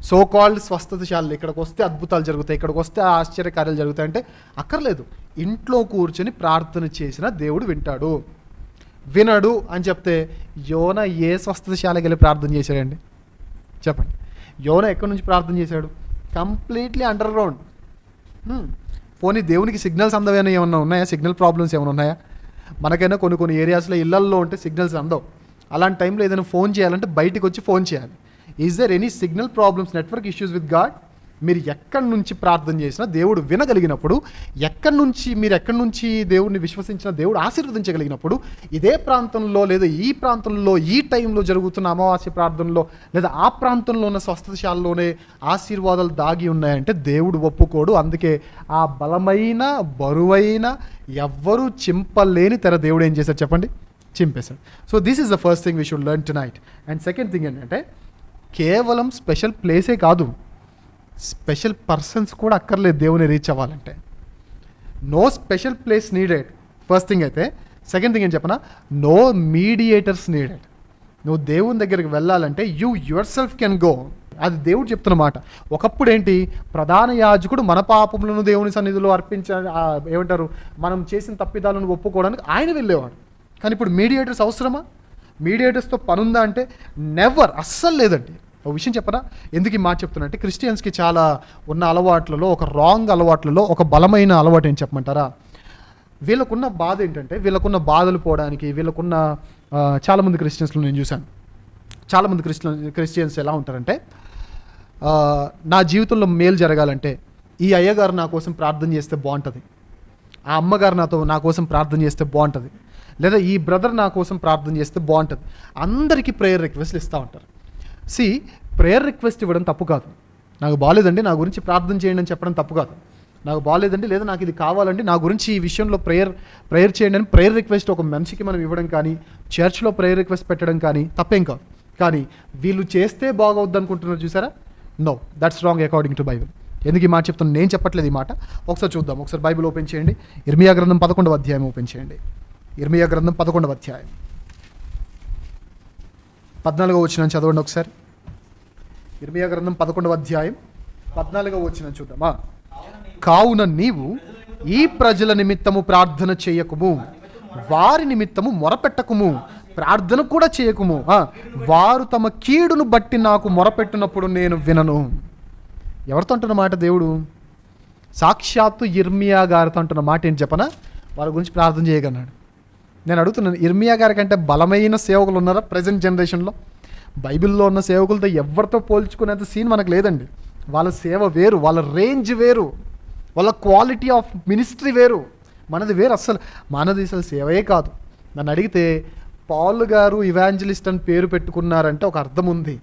సో కాల్డ్ స్వస్థశాలలు ఇక్కడికి వస్తే అద్భుతాలు జరుగుతాయి, ఇక్కడికి వస్తే ఆశ్చర్యకార్యాలు జరుగుతాయి అంటే అక్కర్లేదు. ఇంట్లో కూర్చొని ప్రార్థన చేసిన దేవుడు వింటాడు. వినడు అని చెప్తే యోన ఏ స్వస్థశాలకి వెళ్ళి ప్రార్థన చేశాడండి? చెప్పండి. యోన ఎక్కడి నుంచి ప్రార్థన చేశాడు? Completely under ground. పోనీ దేవునికి సిగ్నల్స్ అందవేనా ఏమన్నా ఉన్నాయా? సిగ్నల్ ప్రాబ్లమ్స్ ఏమైనా ఉన్నాయా? మనకైనా కొన్ని ఏరియాస్లో ఇళ్లల్లో ఉంటే సిగ్నల్స్ అందవు. అలాంటి టైంలో ఏదైనా ఫోన్ చేయాలంటే బయటికి వచ్చి ఫోన్ చేయాలి. Is there any signal problems, network issues with God? మీరు ఎక్కడి నుంచి ప్రార్థన చేసినా దేవుడు వినగలిగినప్పుడు, ఎక్కడి నుంచి దేవుడిని విశ్వసించిన దేవుడు ఆశీర్వదించగలిగినప్పుడు, ఇదే ప్రాంతంలో లేదా ఈ ప్రాంతంలో ఈ టైంలో జరుగుతున్న అమావాస్య ప్రార్థనలో లేదా ఆ ప్రాంతంలో ఉన్న స్వస్థశాలలోనే ఆశీర్వాదాలు దాగి ఉన్నాయంటే దేవుడు ఒప్పుకోడు. అందుకే ఆ బలమైన బరువైన ఎవ్వరూ చింపలేని తెర దేవుడు ఏం చేశాడు చెప్పండి? చింపేశాడు. So this is the first thing we should learn tonight. And second thing ఏంటంటే, కేవలం స్పెషల్ ప్లేసే కాదు, స్పెషల్ పర్సన్స్ కూడా అక్కర్లేదు దేవుని రీచ్ అవ్వాలంటే. No special place needed, first thing అయితే. సెకండ్ థింగ్ ఏం చెప్పనా, నో మీడియేటర్స్ నీడెడ్. నువ్వు దేవుని దగ్గరికి వెళ్ళాలంటే you yourself can go. అది దేవుడు చెప్తున్న మాట. ఒకప్పుడు ఏంటి, ప్రధాన యాజకుడు మన పాపములను దేవుని సన్నిధిలో ఏమంటారు, మనం చేసిన తప్పిదాలను ఒప్పుకోవడానికి ఆయన వెళ్ళేవాడు. కానీ ఇప్పుడు మీడియేటర్స్ అవసరమా? మీడియేటర్స్తో పనుందా అంటే నెవర్, అస్సలు లేదండి. ఒక విషయం చెప్పనా, ఎందుకు ఈ మాట చెప్తున్నా అంటే, క్రిస్టియన్స్కి చాలా ఉన్న అలవాట్లలో ఒక రాంగ్ అలవాట్లలో ఒక బలమైన అలవాటు ఏం చెప్పమంటారా? వీళ్ళకున్న బాధ ఏంటంటే, వీళ్ళకున్న బాధలు పోవడానికి వీళ్ళకున్న చాలామంది క్రిస్టియన్స్లో నేను చూశాను. చాలామంది క్రిస్టియన్స్ ఎలా ఉంటారంటే, నా జీవితంలో మేలు జరగాలంటే ఈ అయ్యగారు నా కోసం ప్రార్థన చేస్తే బాగుంటుంది, ఆ అమ్మగారు నా కోసం ప్రార్థన చేస్తే బాగుంటుంది, లేదా ఈ బ్రదర్ నా కోసం ప్రార్థన చేస్తే బాగుంటుంది. అందరికీ ప్రేయర్ రిక్వెస్ట్లు ఇస్తూ ఉంటారు. ప్రేయర్ రిక్వెస్ట్ ఇవ్వడం తప్పు కాదు. నాకు బాగాలేదండి నా గురించి ప్రార్థన చేయండి అని చెప్పడం తప్పు కాదు. నాకు బాగాలేదండి లేదా నాకు ఇది కావాలండి నా గురించి ఈ విషయంలో ప్రేయర్ చేయండి అని ప్రేయర్ రిక్వెస్ట్ ఒక మనిషికి మనం ఇవ్వడం కానీ, చర్చ్లో ప్రేయర్ రిక్వెస్ట్ పెట్టడం కానీ తప్పేం కాదు. కానీ వీళ్ళు చేస్తే బాగవుద్ది అనుకుంటున్నారు చూసారా, no, that's wrong according to Bible. ఎందుకు ఈ మాట చెప్తాను, నేను చెప్పట్లేదు ఈ మాట. ఒకసారి చూద్దాం. ఒకసారి బైబిల్ ఓపెన్ చేయండి. ఇర్మియా గ్రంథం 11వ అధ్యాయం ఓపెన్ చేయండి. ఇర్మియా గ్రంథం 11వ అధ్యాయం 14వ వచనం చదవండి ఒకసారి. ఇర్మియా గ్రంథం 11వ అధ్యాయం 14వ వచనం చూద్దామా. కావున నీవు ఈ ప్రజల నిమిత్తము ప్రార్థన చేయకుము, వారి నిమిత్తము మొరపెట్టకుము, ప్రార్థన కూడా చేయకుము. వారు తమ కీడును బట్టి నాకు మొరపెట్టినప్పుడు నేను వినను. ఎవరితో అంటున్న మాట దేవుడు? సాక్షాత్తు ఇర్మియా గారితో అంటున్న మాట ఏంటి చెప్పనా? వాళ్ళ గురించి ప్రార్థన చేయగలన్నాడు. నేను అడుగుతున్నాను, ఇర్మియా గారి కంటే బలమైన సేవకులు ఉన్నారా ప్రజెంట్ జనరేషన్లో? బైబిల్లో ఉన్న సేవకులతో ఎవరితో పోల్చుకునేంత సీన్ మనకు లేదండి. వాళ్ళ సేవ వేరు, వాళ్ళ రేంజ్ వేరు, వాళ్ళ క్వాలిటీ ఆఫ్ మినిస్ట్రీ వేరు, మనది వేరు. మనది అసలు సేవయే కాదు. నన్ను అడిగితే పౌలు గారు ఇవాంజలిస్ట్ అని పేరు పెట్టుకున్నారంటే ఒక అర్థం ఉంది.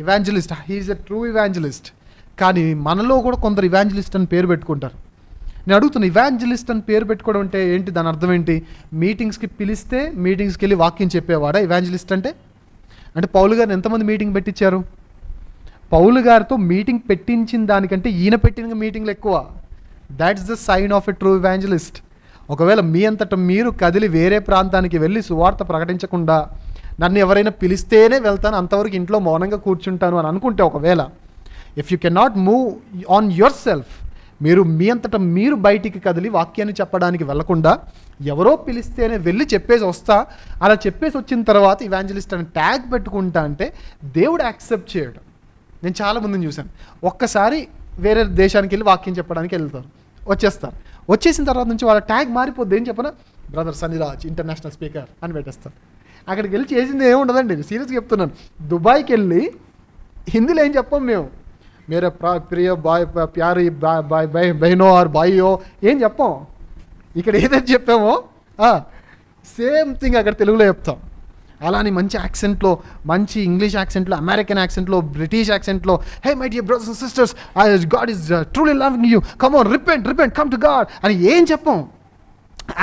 Evangelist, he is a true evangelist. కానీ మనలో కూడా కొందరు ఇవాంజలిస్ట్ అని పేరు పెట్టుకుంటారు. నేను అడుగుతున్నా, ఇవాంజలిస్ట్ అని పేరు పెట్టుకోవడం అంటే ఏంటి? దాని అర్థం ఏంటి? మీటింగ్స్కి పిలిస్తే మీటింగ్స్కి వెళ్ళి వాక్యం చెప్పేవాడా ఇవాంజలిస్ట్ అంటే? పౌలు గారిని ఎంతమంది మీటింగ్ పెట్టించారు? పౌలు గారితో మీటింగ్ పెట్టించిన దానికంటే ఈయన పెట్టిన మీటింగ్లు ఎక్కువ. That's the sign of a true evangelist. ఒకవేళ మీ అంతటా మీరు కదిలి వేరే ప్రాంతానికి వెళ్ళి సువార్త ప్రకటించకుండా నన్ను ఎవరైనా పిలిస్తేనే వెళ్తాను, అంతవరకు ఇంట్లో మౌనంగా కూర్చుంటాను అని అనుకుంటే, ఒకవేళ if you can not move on your self, మీరు మీ అంతటా మీరు బయటికి కదిలి వాక్యాన్ని చెప్పడానికి వెళ్లకుండా ఎవరో పిలిస్తేనే వెళ్ళి చెప్పేసి వస్తా, అలా చెప్పేసి వచ్చిన తర్వాత ఇవాంజలిస్ట్ అని ట్యాగ్ పెట్టుకుంటా అంటే దేవుడు యాక్సెప్ట్ చేయడం. నేను చాలామందిని చూశాను, ఒక్కసారి వేరే దేశానికి వెళ్ళి వాక్యం చెప్పడానికి వెళ్తారు, వచ్చేస్తారు, వచ్చేసిన తర్వాత నుంచి వాళ్ళ ట్యాగ్ మారిపోద్ది. ఏం చెప్పనా, బ్రదర్ సన్నిరాజ్ ఇంటర్నేషనల్ స్పీకర్ అని పెట్టేస్తారు. అక్కడికి వెళ్ళి చేసింది ఏముండదండి, సీరియస్గా చెప్తున్నాను. దుబాయ్కి వెళ్ళి హిందీలో ఏం చెప్పాం మేము, మేరే ప్రియ బాయ్ ప్యారీ బాయ్ బహనో ఆర్ బాయ్యో ఏం చెప్పాం. ఇక్కడ ఏదైతే చెప్పామో సేమ్ థింగ్ అక్కడ తెలుగులో చెప్తాం. అలానే మంచి యాక్సెంట్లో, మంచి ఇంగ్లీష్ యాక్సెంట్లో, అమెరికన్ యాక్సెంట్లో, బ్రిటిష్ యాక్సెంట్లో, hey my dear brothers and sisters, God is truly loving you, come on repent come to God అని ఏం చెప్పాం.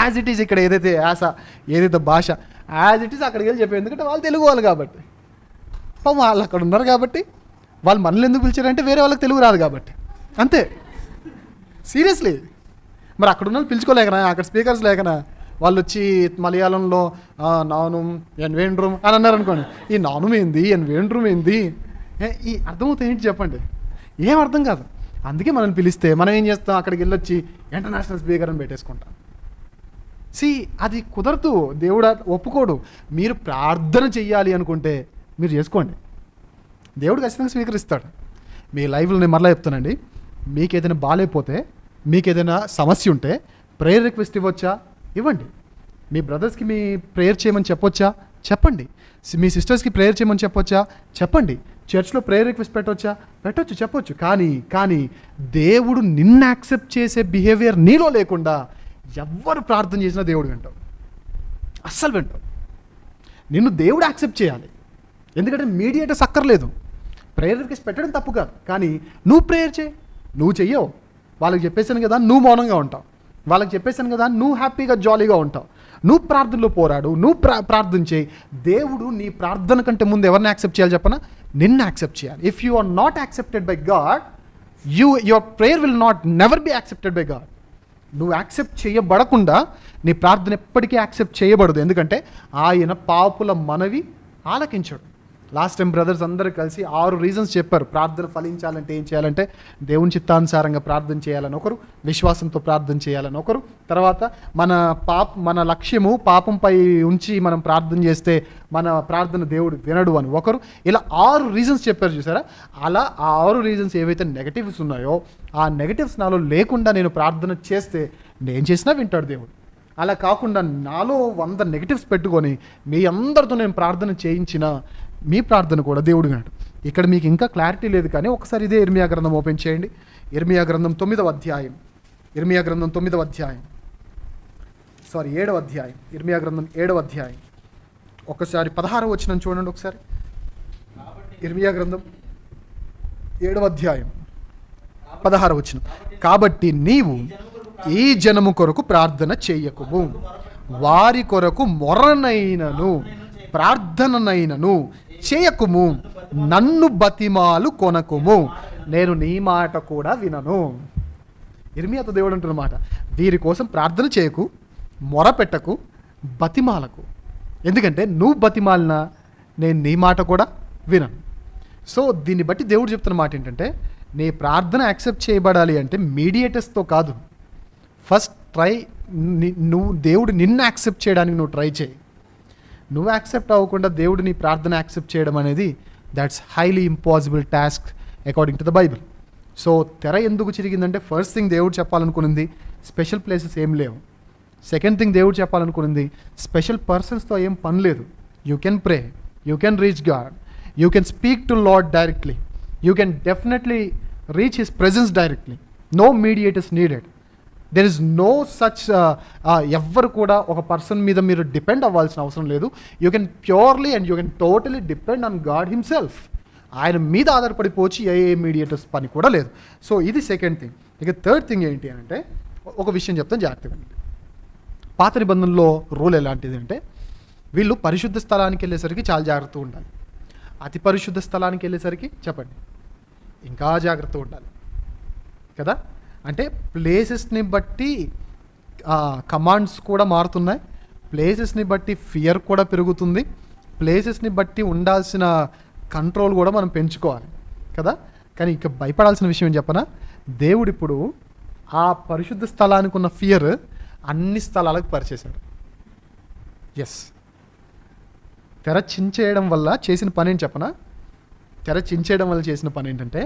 యాజ్ ఇట్ ఈజ్ ఇక్కడ ఏదైతే యాస, ఏదైతే భాష యాజ్ ఇట్ ఈస్ అక్కడికి వెళ్ళి చెప్పారు. ఎందుకంటే వాళ్ళు తెలుగు వాళ్ళు కాబట్టి, వాళ్ళు అక్కడ ఉన్నారు కాబట్టి. వాళ్ళు మనల్ని ఎందుకు పిలిచారంటే వేరే వాళ్ళకి తెలుగు రాదు కాబట్టి, అంతే. సీరియస్లీ. మరి అక్కడ ఉన్న వాళ్ళు పిలుచుకోలేకనా, అక్కడ స్పీకర్స్ లేకనా వాళ్ళు వచ్చి మలయాళంలో నాను ఎన్ వేండ్రూమ్ అని అన్నారు అనుకోండి. ఈ నాను ఏంది, ఎన్ వేండ్రూమ్ ఏంది, ఈ అర్థమవుతాయి ఏంటి చెప్పండి? ఏం అర్థం కాదు. అందుకే మనల్ని పిలిస్తే మనం ఏం చేస్తాం, అక్కడికి వెళ్ళొచ్చి ఇంటర్నేషనల్ స్పీకర్ అని పెట్టేసుకుంటాం. అది కుదరదు. దేవుడు ఒప్పుకోడు. మీరు ప్రార్థన చెయ్యాలి అనుకుంటే మీరు చేసుకోండి, దేవుడు ఖచ్చితంగా స్వీకరిస్తాడు. మీ లైఫ్లో నేను మరలా చెప్తానండి, మీకు ఏదైనా బాగాలేకపోతే, మీకు ఏదైనా సమస్య ఉంటే ప్రేయర్ రిక్వెస్ట్ ఇవ్వచ్చా? ఇవ్వండి. మీ బ్రదర్స్కి మీ ప్రేయర్ చేయమని చెప్పొచ్చా? చెప్పండి. మీ సిస్టర్స్కి ప్రేయర్ చేయమని చెప్పొచ్చా? చెప్పండి. చర్చ్లో ప్రేయర్ రిక్వెస్ట్ పెట్టొచ్చు, చెప్పొచ్చు. కానీ దేవుడు నిన్ను యాక్సెప్ట్ చేసే బిహేవియర్ నీలో లేకుండా ఎవ్వరు ప్రార్థన చేసినా దేవుడు వింటావు, అస్సలు వింటావు. నిన్ను దేవుడు యాక్సెప్ట్ చేయాలి. ఎందుకంటే మీడియేటర్స్ అక్కర్లేదు. ప్రేయర్ రిక్వెస్ట్ పెట్టడం తప్పు కాదు, కానీ నువ్వు ప్రేయర్ చేయి. నువ్వు చెయ్యవు, వాళ్ళకి చెప్పేసాను కదా నువ్వు మౌనంగా ఉంటావు, వాళ్ళకి చెప్పేసాను కదా నువ్వు హ్యాపీగా జాలీగా ఉంటావు. నువ్వు ప్రార్థనలో పోరాడు, నువ్వు ప్రార్థన చేయి. దేవుడు నీ ప్రార్థన కంటే ముందు ఎవరిని యాక్సెప్ట్ చేయాలి చెప్పనా? నిన్ను యాక్సెప్ట్ చేయాలి. If you are not accepted by God, your prayer will never be accepted by God. నువ్వు యాక్సెప్ట్ చేయబడకుండా నీ ప్రార్థన ఎప్పటికీ యాక్సెప్ట్ చేయబడదు. ఎందుకంటే ఆయన పాపుల మనవి ఆలకించడు. లాస్ట్ టైం బ్రదర్స్ అందరూ కలిసి 6 రీజన్స్ చెప్పారు. ప్రార్థన ఫలించాలంటే ఏం చేయాలంటే దేవుని చిత్తానుసారంగా ప్రార్థన చేయాలని ఒకరు, విశ్వాసంతో ప్రార్థన చేయాలని ఒకరు, తర్వాత మన లక్ష్యము పాపంపై ఉంచి మనం ప్రార్థన చేస్తే మన ప్రార్థన దేవుడు వినడు అని ఒకరు. ఇలా 6 రీజన్స్ చెప్పారు చూసారా? అలా ఆ 6 రీజన్స్ ఏవైతే నెగటివ్స్ ఉన్నాయో ఆ నెగటివ్స్ నాలో లేకుండా నేను ప్రార్థన చేస్తే నేను చేసినా వింటాడు దేవుడు. అలా కాకుండా నాలో 100 నెగటివ్స్ పెట్టుకొని మీ అందరితో నేను ప్రార్థన చేయించిన మీ ప్రార్థన కూడా దేవుడు వినడు. ఇక్కడ మీకు ఇంకా క్లారిటీ లేదు కానీ ఒకసారి ఇదే ఇర్మియా గ్రంథం ఓపెన్ చేయండి. ఇర్మియా గ్రంథం 9వ అధ్యాయం. ఇర్మియా గ్రంథం 9వ అధ్యాయం, 7వ అధ్యాయం. ఇర్మియా గ్రంథం 7వ అధ్యాయం ఒకసారి 16వ వచనం చూడండి ఒకసారి. ఇర్మియా గ్రంథం 7వ అధ్యాయం 16వ వచనం. కాబట్టి నీవు ఈ జనము కొరకు ప్రార్థన చెయ్యకుము, వారి కొరకు మొరనైనను ప్రార్థననైనను చేయకుము, నన్ను బతిమాలు కొనకుము, నేను నీ మాట కూడా వినను. ఇర్మియాతో దేవుడు అంటున్నమాట, వీరి కోసం ప్రార్థన చేయకు, మొరపెట్టకు, బతిమాలకు. ఎందుకంటే నువ్వు బతిమాలినా నేను నీ మాట కూడా వినను. సో దీన్ని బట్టి దేవుడు చెప్తున్న మాట ఏంటంటే, నీ ప్రార్థన యాక్సెప్ట్ చేయబడాలి అంటే మీడియేటర్స్తో కాదు. ఫస్ట్ దేవుడు నిన్ను యాక్సెప్ట్ చేయడానికి నువ్వు ట్రై చేయి. నువ్వు యాక్సెప్ట్ అవ్వకుండా దేవుడు నీ ప్రార్థన యాక్సెప్ట్ చేయడం అనేది that's highly impossible task according to the Bible. So తెర ఎందుకు చిరిగిందంటే, ఫస్ట్ థింగ్ దేవుడు చెప్పాలనుకునింది స్పెషల్ ప్లేసెస్ ఏం లేవు. సెకండ్ థింగ్ దేవుడు చెప్పాలనుకునింది స్పెషల్ పర్సన్స్తో ఏం పని లేదు. You can pray, you can reach God, you can speak to Lord directly, you can definitely reach his presence directly. No mediators needed. There is no such ఎవ్వరు కూడా ఒక person మీద మీరు depend అవ్వాల్సిన అవసరం లేదు. You can purely and you can totally depend on God himself. ఆయన మీద ఆధారపడిపోవచ్చు ఏ మీడియేటర్స్ పని కూడా లేదు. సో ఇది సెకండ్ థింగ్. ఇక థర్డ్ థింగ్ ఏంటి అంటే, ఒక విషయం చెప్తాను జాగ్రత్తగా. పాత నిబంధనలో రూల్ ఎలాంటిది అంటే, వీళ్ళు పరిశుద్ధ స్థలానికి వెళ్ళేసరికి చాలా జాగ్రత్త ఉండాలి. అతి పరిశుద్ధ స్థలానికి వెళ్ళేసరికి చెప్పండి ఇంకా జాగ్రత్త ఉండాలి కదా. అంటే ప్లేసెస్ని బట్టి కమాండ్స్ కూడా మారుతున్నాయి, ప్లేసెస్ని బట్టి ఫియర్ కూడా పెరుగుతుంది, ప్లేసెస్ని బట్టి ఉండాల్సిన కంట్రోల్ కూడా మనం పెంచుకోవాలి కదా. కానీ ఇక భయపడాల్సిన విషయం ఏం చెప్పనా, దేవుడు ఇప్పుడు ఆ పరిశుద్ధ స్థలానికి ఉన్న ఫియర్ అన్ని స్థలాలకు పరిచేశాడు. ఎస్, తెర చించేయడం వల్ల చేసిన పని ఏంటి చెప్పనా? తెర చించేయడం వల్ల చేసిన పని ఏంటంటే,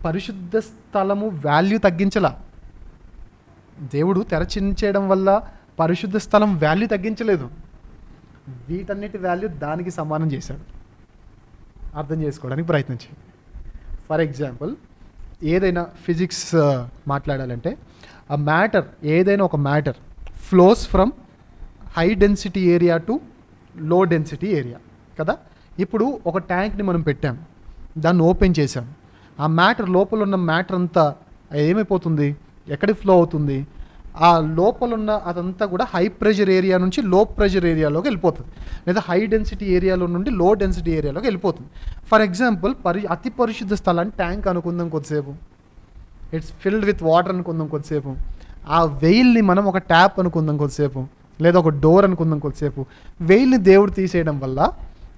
పరిశుద్ధ స్థలము వాల్యూ తగ్గించలా. దేవుడు తెర చించేయడం వల్ల పరిశుద్ధ స్థలం వాల్యూ తగ్గించలేదు, వీటన్నిటి వాల్యూ దానికి సమానం చేశాడు. అర్థం చేసుకోవడానికి ప్రయత్నించండి. ఫర్ ఎగ్జాంపుల్, ఏదైనా ఫిజిక్స్ మాట్లాడాలంటే, ఏదైనా ఒక matter flows from high density area to low density area కదా. ఇప్పుడు ఒక ట్యాంక్ని మనం పెట్టాం, దాన్ని ఓపెన్ చేసాం, ఆ మ్యాటర్ లోపల ఉన్న మ్యాటర్ అంతా ఏమైపోతుంది, ఎక్కడికి ఫ్లో అవుతుంది, ఆ లోపల ఉన్న అదంతా కూడా హై ప్రెషర్ ఏరియా నుంచి లో ప్రెషర్ ఏరియాలోకి వెళ్ళిపోతుంది, లేదా హై డెన్సిటీ ఏరియాలో నుండి లో డెన్సిటీ ఏరియాలోకి వెళ్ళిపోతుంది. ఫర్ ఎగ్జాంపుల్ అతి పరిశుద్ధ స్థలాన్ని ట్యాంక్ అనుకుందాం కొద్దిసేపు, ఇట్స్ ఫిల్డ్ విత్ వాటర్ అనుకుందాం కొద్దిసేపు, ఆ వెయిల్ని మనం ఒక ట్యాప్ అనుకుందాం కొద్దిసేపు, లేదా ఒక డోర్ అనుకుందాం కొద్దిసేపు. వెయిల్ని దేవుడు తీసేయడం వల్ల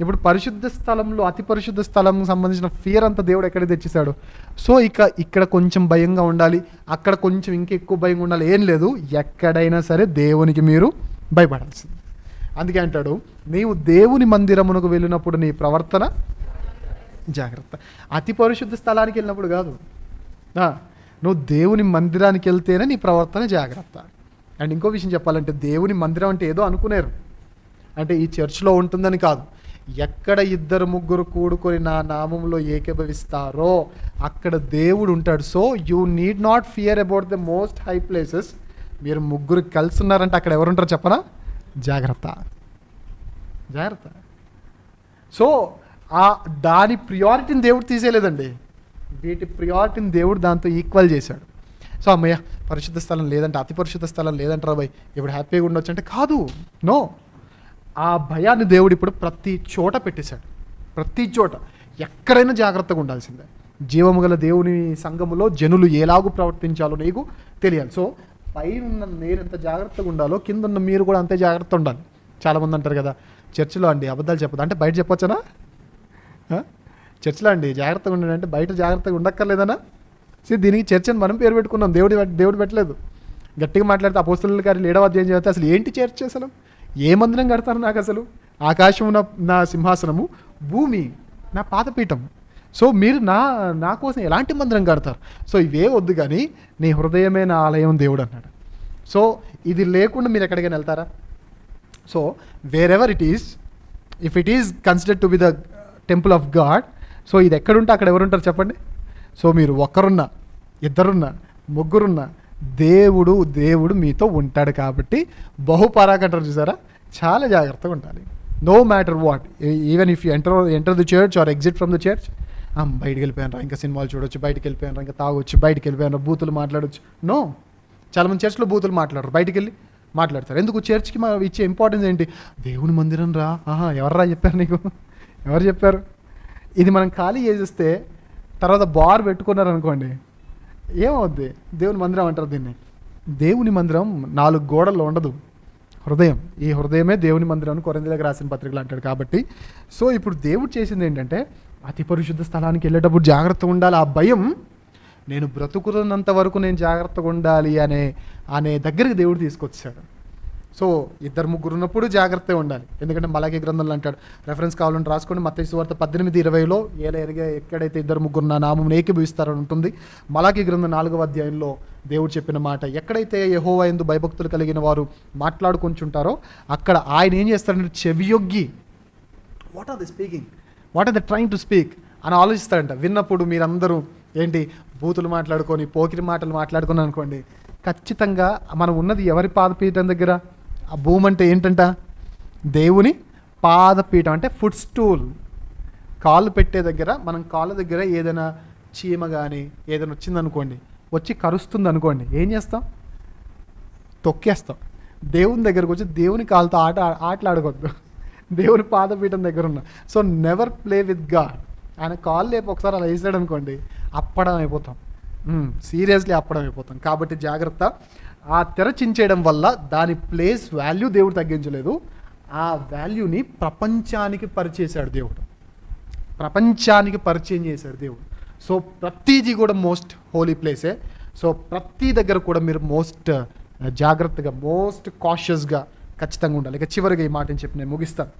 ఇప్పుడు పరిశుద్ధ స్థలంలో అతి పరిశుద్ధ స్థలం సంబంధించిన ఫియర్ అంతా దేవుడు ఎక్కడ తెచ్చేశాడు. సో ఇక్కడ కొంచెం భయంగా ఉండాలి, అక్కడ కొంచెం ఇంకెక్కువ భయంగా ఉండాలి, ఏం లేదు. ఎక్కడైనా సరే దేవునికి మీరు భయపడాల్సింది. అందుకే అంటాడు, నీవు దేవుని మందిరమునకు వెళ్ళినప్పుడు నీ ప్రవర్తన జాగ్రత్త. అతి పరిశుద్ధ స్థలానికి వెళ్ళినప్పుడు కాదు, నువ్వు దేవుని మందిరానికి వెళ్తేనే నీ ప్రవర్తన జాగ్రత్త. అండ్ ఇంకో విషయం చెప్పాలంటే, దేవుని మందిరం అంటే ఏదో అనుకునేరు, అంటే ఈ చర్చ్లో ఉంటుందని కాదు. ఎక్కడ 2-3 కూడుకొని నా నామంలో ఏకీభవిస్తారో అక్కడ దేవుడు ఉంటాడు. So you need not fear about the most high places. మీరు 3 కలిసి ఉన్నారంటే అక్కడ ఎవరుంటారో చెప్పనా? జాగ్రత్త, జాగ్రత్త. సో దాని ప్రియారిటీని దేవుడు తీసేయలేదండి, వీటి ప్రియారిటీని దేవుడు దాంతో ఈక్వల్ చేశాడు. సో అమ్మయ్య పరిశుద్ధ స్థలం లేదంటే, అతి పరిశుద్ధ స్థలం లేదంటారా భయ్, ఇప్పుడు హ్యాపీగా ఉండొచ్చు అంటే కాదు, నో. ఆ భయాన్ని దేవుడు ఇప్పుడు ప్రతి చోట పెట్టేశాడు, ప్రతి చోట ఎక్కడైనా జాగ్రత్తగా ఉండాల్సిందే. జీవము గల దేవుని సంఘములో జనులు ఎలాగూ ప్రవర్తించాలో నీకు తెలియాలి. సో పైన నేను ఎంత జాగ్రత్తగా ఉండాలో కింద ఉన్న మీరు కూడా అంతే జాగ్రత్త ఉండాలి. చాలామంది అంటారు కదా చర్చిలో అండి అబద్ధాలు చెప్పదు అంటే, బయట చెప్పొచ్చనా? చర్చిలో అండి జాగ్రత్తగా ఉండండి అంటే బయట జాగ్రత్తగా ఉండక్కర్లేదనా? దీనికి చర్చ్ అని మనం పేరు పెట్టుకున్నాం, దేవుడు పెట్టలేదు. గట్టిగా మాట్లాడితే అపోస్తలుల కార్యాలు 7వ అధ్యాయం చదివితే అసలు ఏంటి చర్చ్, అసలు ఏ మందిరం కడతారు నాకు? అసలు ఆకాశము నా సింహాసనము, భూమి నా పాదపీఠం. సో మీరు నా కోసం ఎలాంటి మందిరం కడతారు? సో ఇవే వద్దు, కానీ నీ హృదయమే నా ఆలయం దేవుడు అన్నాడు. సో ఇది లేకుండా మీరు ఎక్కడికైనా వెళ్తారా? So where ever it is, if it is considered to be the temple of God, so ఇది ఎక్కడుంటే అక్కడ ఎవరుంటారు చెప్పండి? సో మీరు ఒక్కరున్నా, ఇద్దరున్నా, ముగ్గురున్నా దేవుడు మీతో ఉంటాడు. కాబట్టి బహుపరాకంటారు చూసారా, చాలా జాగ్రత్తగా ఉండాలి. No matter what, even if you enter the church or exit from the church, బయటికి వెళ్ళిపోయాను, ఇంకా సినిమాలు చూడొచ్చు, బయటికి వెళ్ళిపోయాను, ఇంకా తాగొచ్చు, బయటికి వెళ్ళిపోయాను, బూతులు మాట్లాడొచ్చు. నో, చాలామంది చర్చ్లో బూతులు మాట్లాడరు, బయటికి వెళ్ళి మాట్లాడతారు. ఎందుకు? చర్చ్కి ఇచ్చే ఇంపార్టెన్స్ ఏంటి? దేవుని మందిరం రా. ఎవర్రా చెప్పారు నీకు? ఎవరు చెప్పారు? ఇది మనం ఖాళీ చేసేస్తే తర్వాత బార్ పెట్టుకున్నారనుకోండి, ఏమవుద్ది? దేవుని మందిరం అంటారు దీన్ని. దేవుని మందిరం 4 గోడల్లో ఉండదు, హృదయం. ఈ హృదయమే దేవుని మందిరం అని కొరింథీయులకు రాసిన పత్రికలు అంటాడు. కాబట్టి సో ఇప్పుడు దేవుడు చేసింది ఏంటంటే, అతి పరిశుద్ధ స్థలానికి వెళ్ళేటప్పుడు జాగ్రత్తగా ఉండాలి. ఆ భయం, నేను బ్రతుకుతున్నంత వరకు నేను జాగ్రత్తగా ఉండాలి అనే దగ్గరికి దేవుడు తీసుకొచ్చాడు. సో 2-3 ఉన్నప్పుడు జాగ్రత్తగా ఉండాలి. ఎందుకంటే మలాకీ గ్రంథంలో అంటాడు, రెఫరెన్స్ కావాలని రాసుకోండి, మత్తయి సువార్త 18:20లో ఎక్కడైతే 2-3 నా నామమును ఏకీభవిస్తారని ఉంటుంది. మలాకీ గ్రంథం 4వ అధ్యాయంలో దేవుడు చెప్పిన మాట, ఎక్కడైతే యెహోవా యందు భయభక్తులు కలిగిన వారు మాట్లాడుకుంటుంటారో అక్కడ ఆయన ఏం చేస్తాడంటే చెవియొగ్గి, what are they speaking, what are they trying to speak అని ఆలోచిస్తాడంట. విన్నప్పుడు మీరందరూ ఏంటి బూతులు మాట్లాడుకొని, పోకిరి మాటలు మాట్లాడుకుని అనుకోండి, ఖచ్చితంగా మనం ఉన్నది ఎవరి పాదపీఠం దగ్గర? ఆ భూమి అంటే ఏంటంట? దేవుని పాదపీఠం, అంటే ఫుట్ స్టూల్. కాళ్ళు పెట్టే దగ్గర, మనం కాళ్ళ దగ్గర ఏదైనా చీమ కానీ ఏదైనా వచ్చిందనుకోండి, వచ్చి కరుస్తుంది అనుకోండి, ఏం చేస్తాం? తొక్కేస్తాం. దేవుని దగ్గరకు వచ్చి దేవుని కాళ్ళతో ఆటలాడకూడదు, దేవుని పాదపీఠం దగ్గర ఉన్న. So never play with God. ఆయన కాళ్ళు లేపు ఒకసారి అలా వేసాడు అనుకోండి, అప్పడం అయిపోతాం, సీరియస్లీ అప్పడం అయిపోతాం. కాబట్టి జాగ్రత్త. ఆ తెర చించేయడం వల్ల దాని ప్లేస్ వాల్యూ దేవుడు తగ్గించలేదు, ఆ వాల్యూని ప్రపంచానికి పరిచేశాడు దేవుడు, ప్రపంచానికి పరిచయం చేశాడు దేవుడు. సో ప్రతిదీ కూడా మోస్ట్ హోలీ ప్లేసే. సో ప్రతి దగ్గర కూడా మీరు మోస్ట్ జాగ్రత్తగా, మోస్ట్ కాషియస్గా ఖచ్చితంగా ఉండాలి. ఇక చివరిగా ఈ మాటని చెప్పి నేను ముగిస్తాను.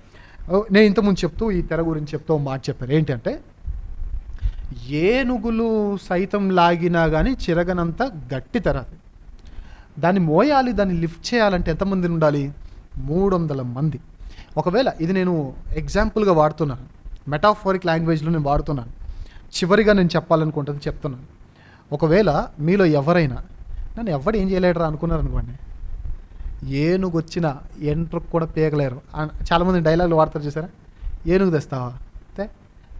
నేను ఇంతకుముందు చెప్తూ ఈ తెర గురించి చెప్తూ మాట చెప్పాను, ఏంటంటే ఏనుగులు సైతం లాగినా కానీ చిరగనంత గట్టి తెర. దాన్ని మోయాలి, దాన్ని లిఫ్ట్ చేయాలంటే ఎంతమంది ఉండాలి? 300 మంది. ఒకవేళ ఇది నేను ఎగ్జాంపుల్గా వాడుతున్నాను, మెటాఫోరిక్ లాంగ్వేజ్లో నేను వాడుతున్నాను, చివరిగా నేను చెప్పాలనుకుంటుంది చెప్తున్నాను. ఒకవేళ మీలో ఎవరైనా నన్ను ఎవడు ఏం చేయలేడరా అనుకున్నారనుకోండి, ఏనుగు వచ్చిన ఎంట్రకు కూడా పీకలేరు. చాలామంది డైలాగులు వాడతారు చూసారా, ఏనుగు తెస్తావా,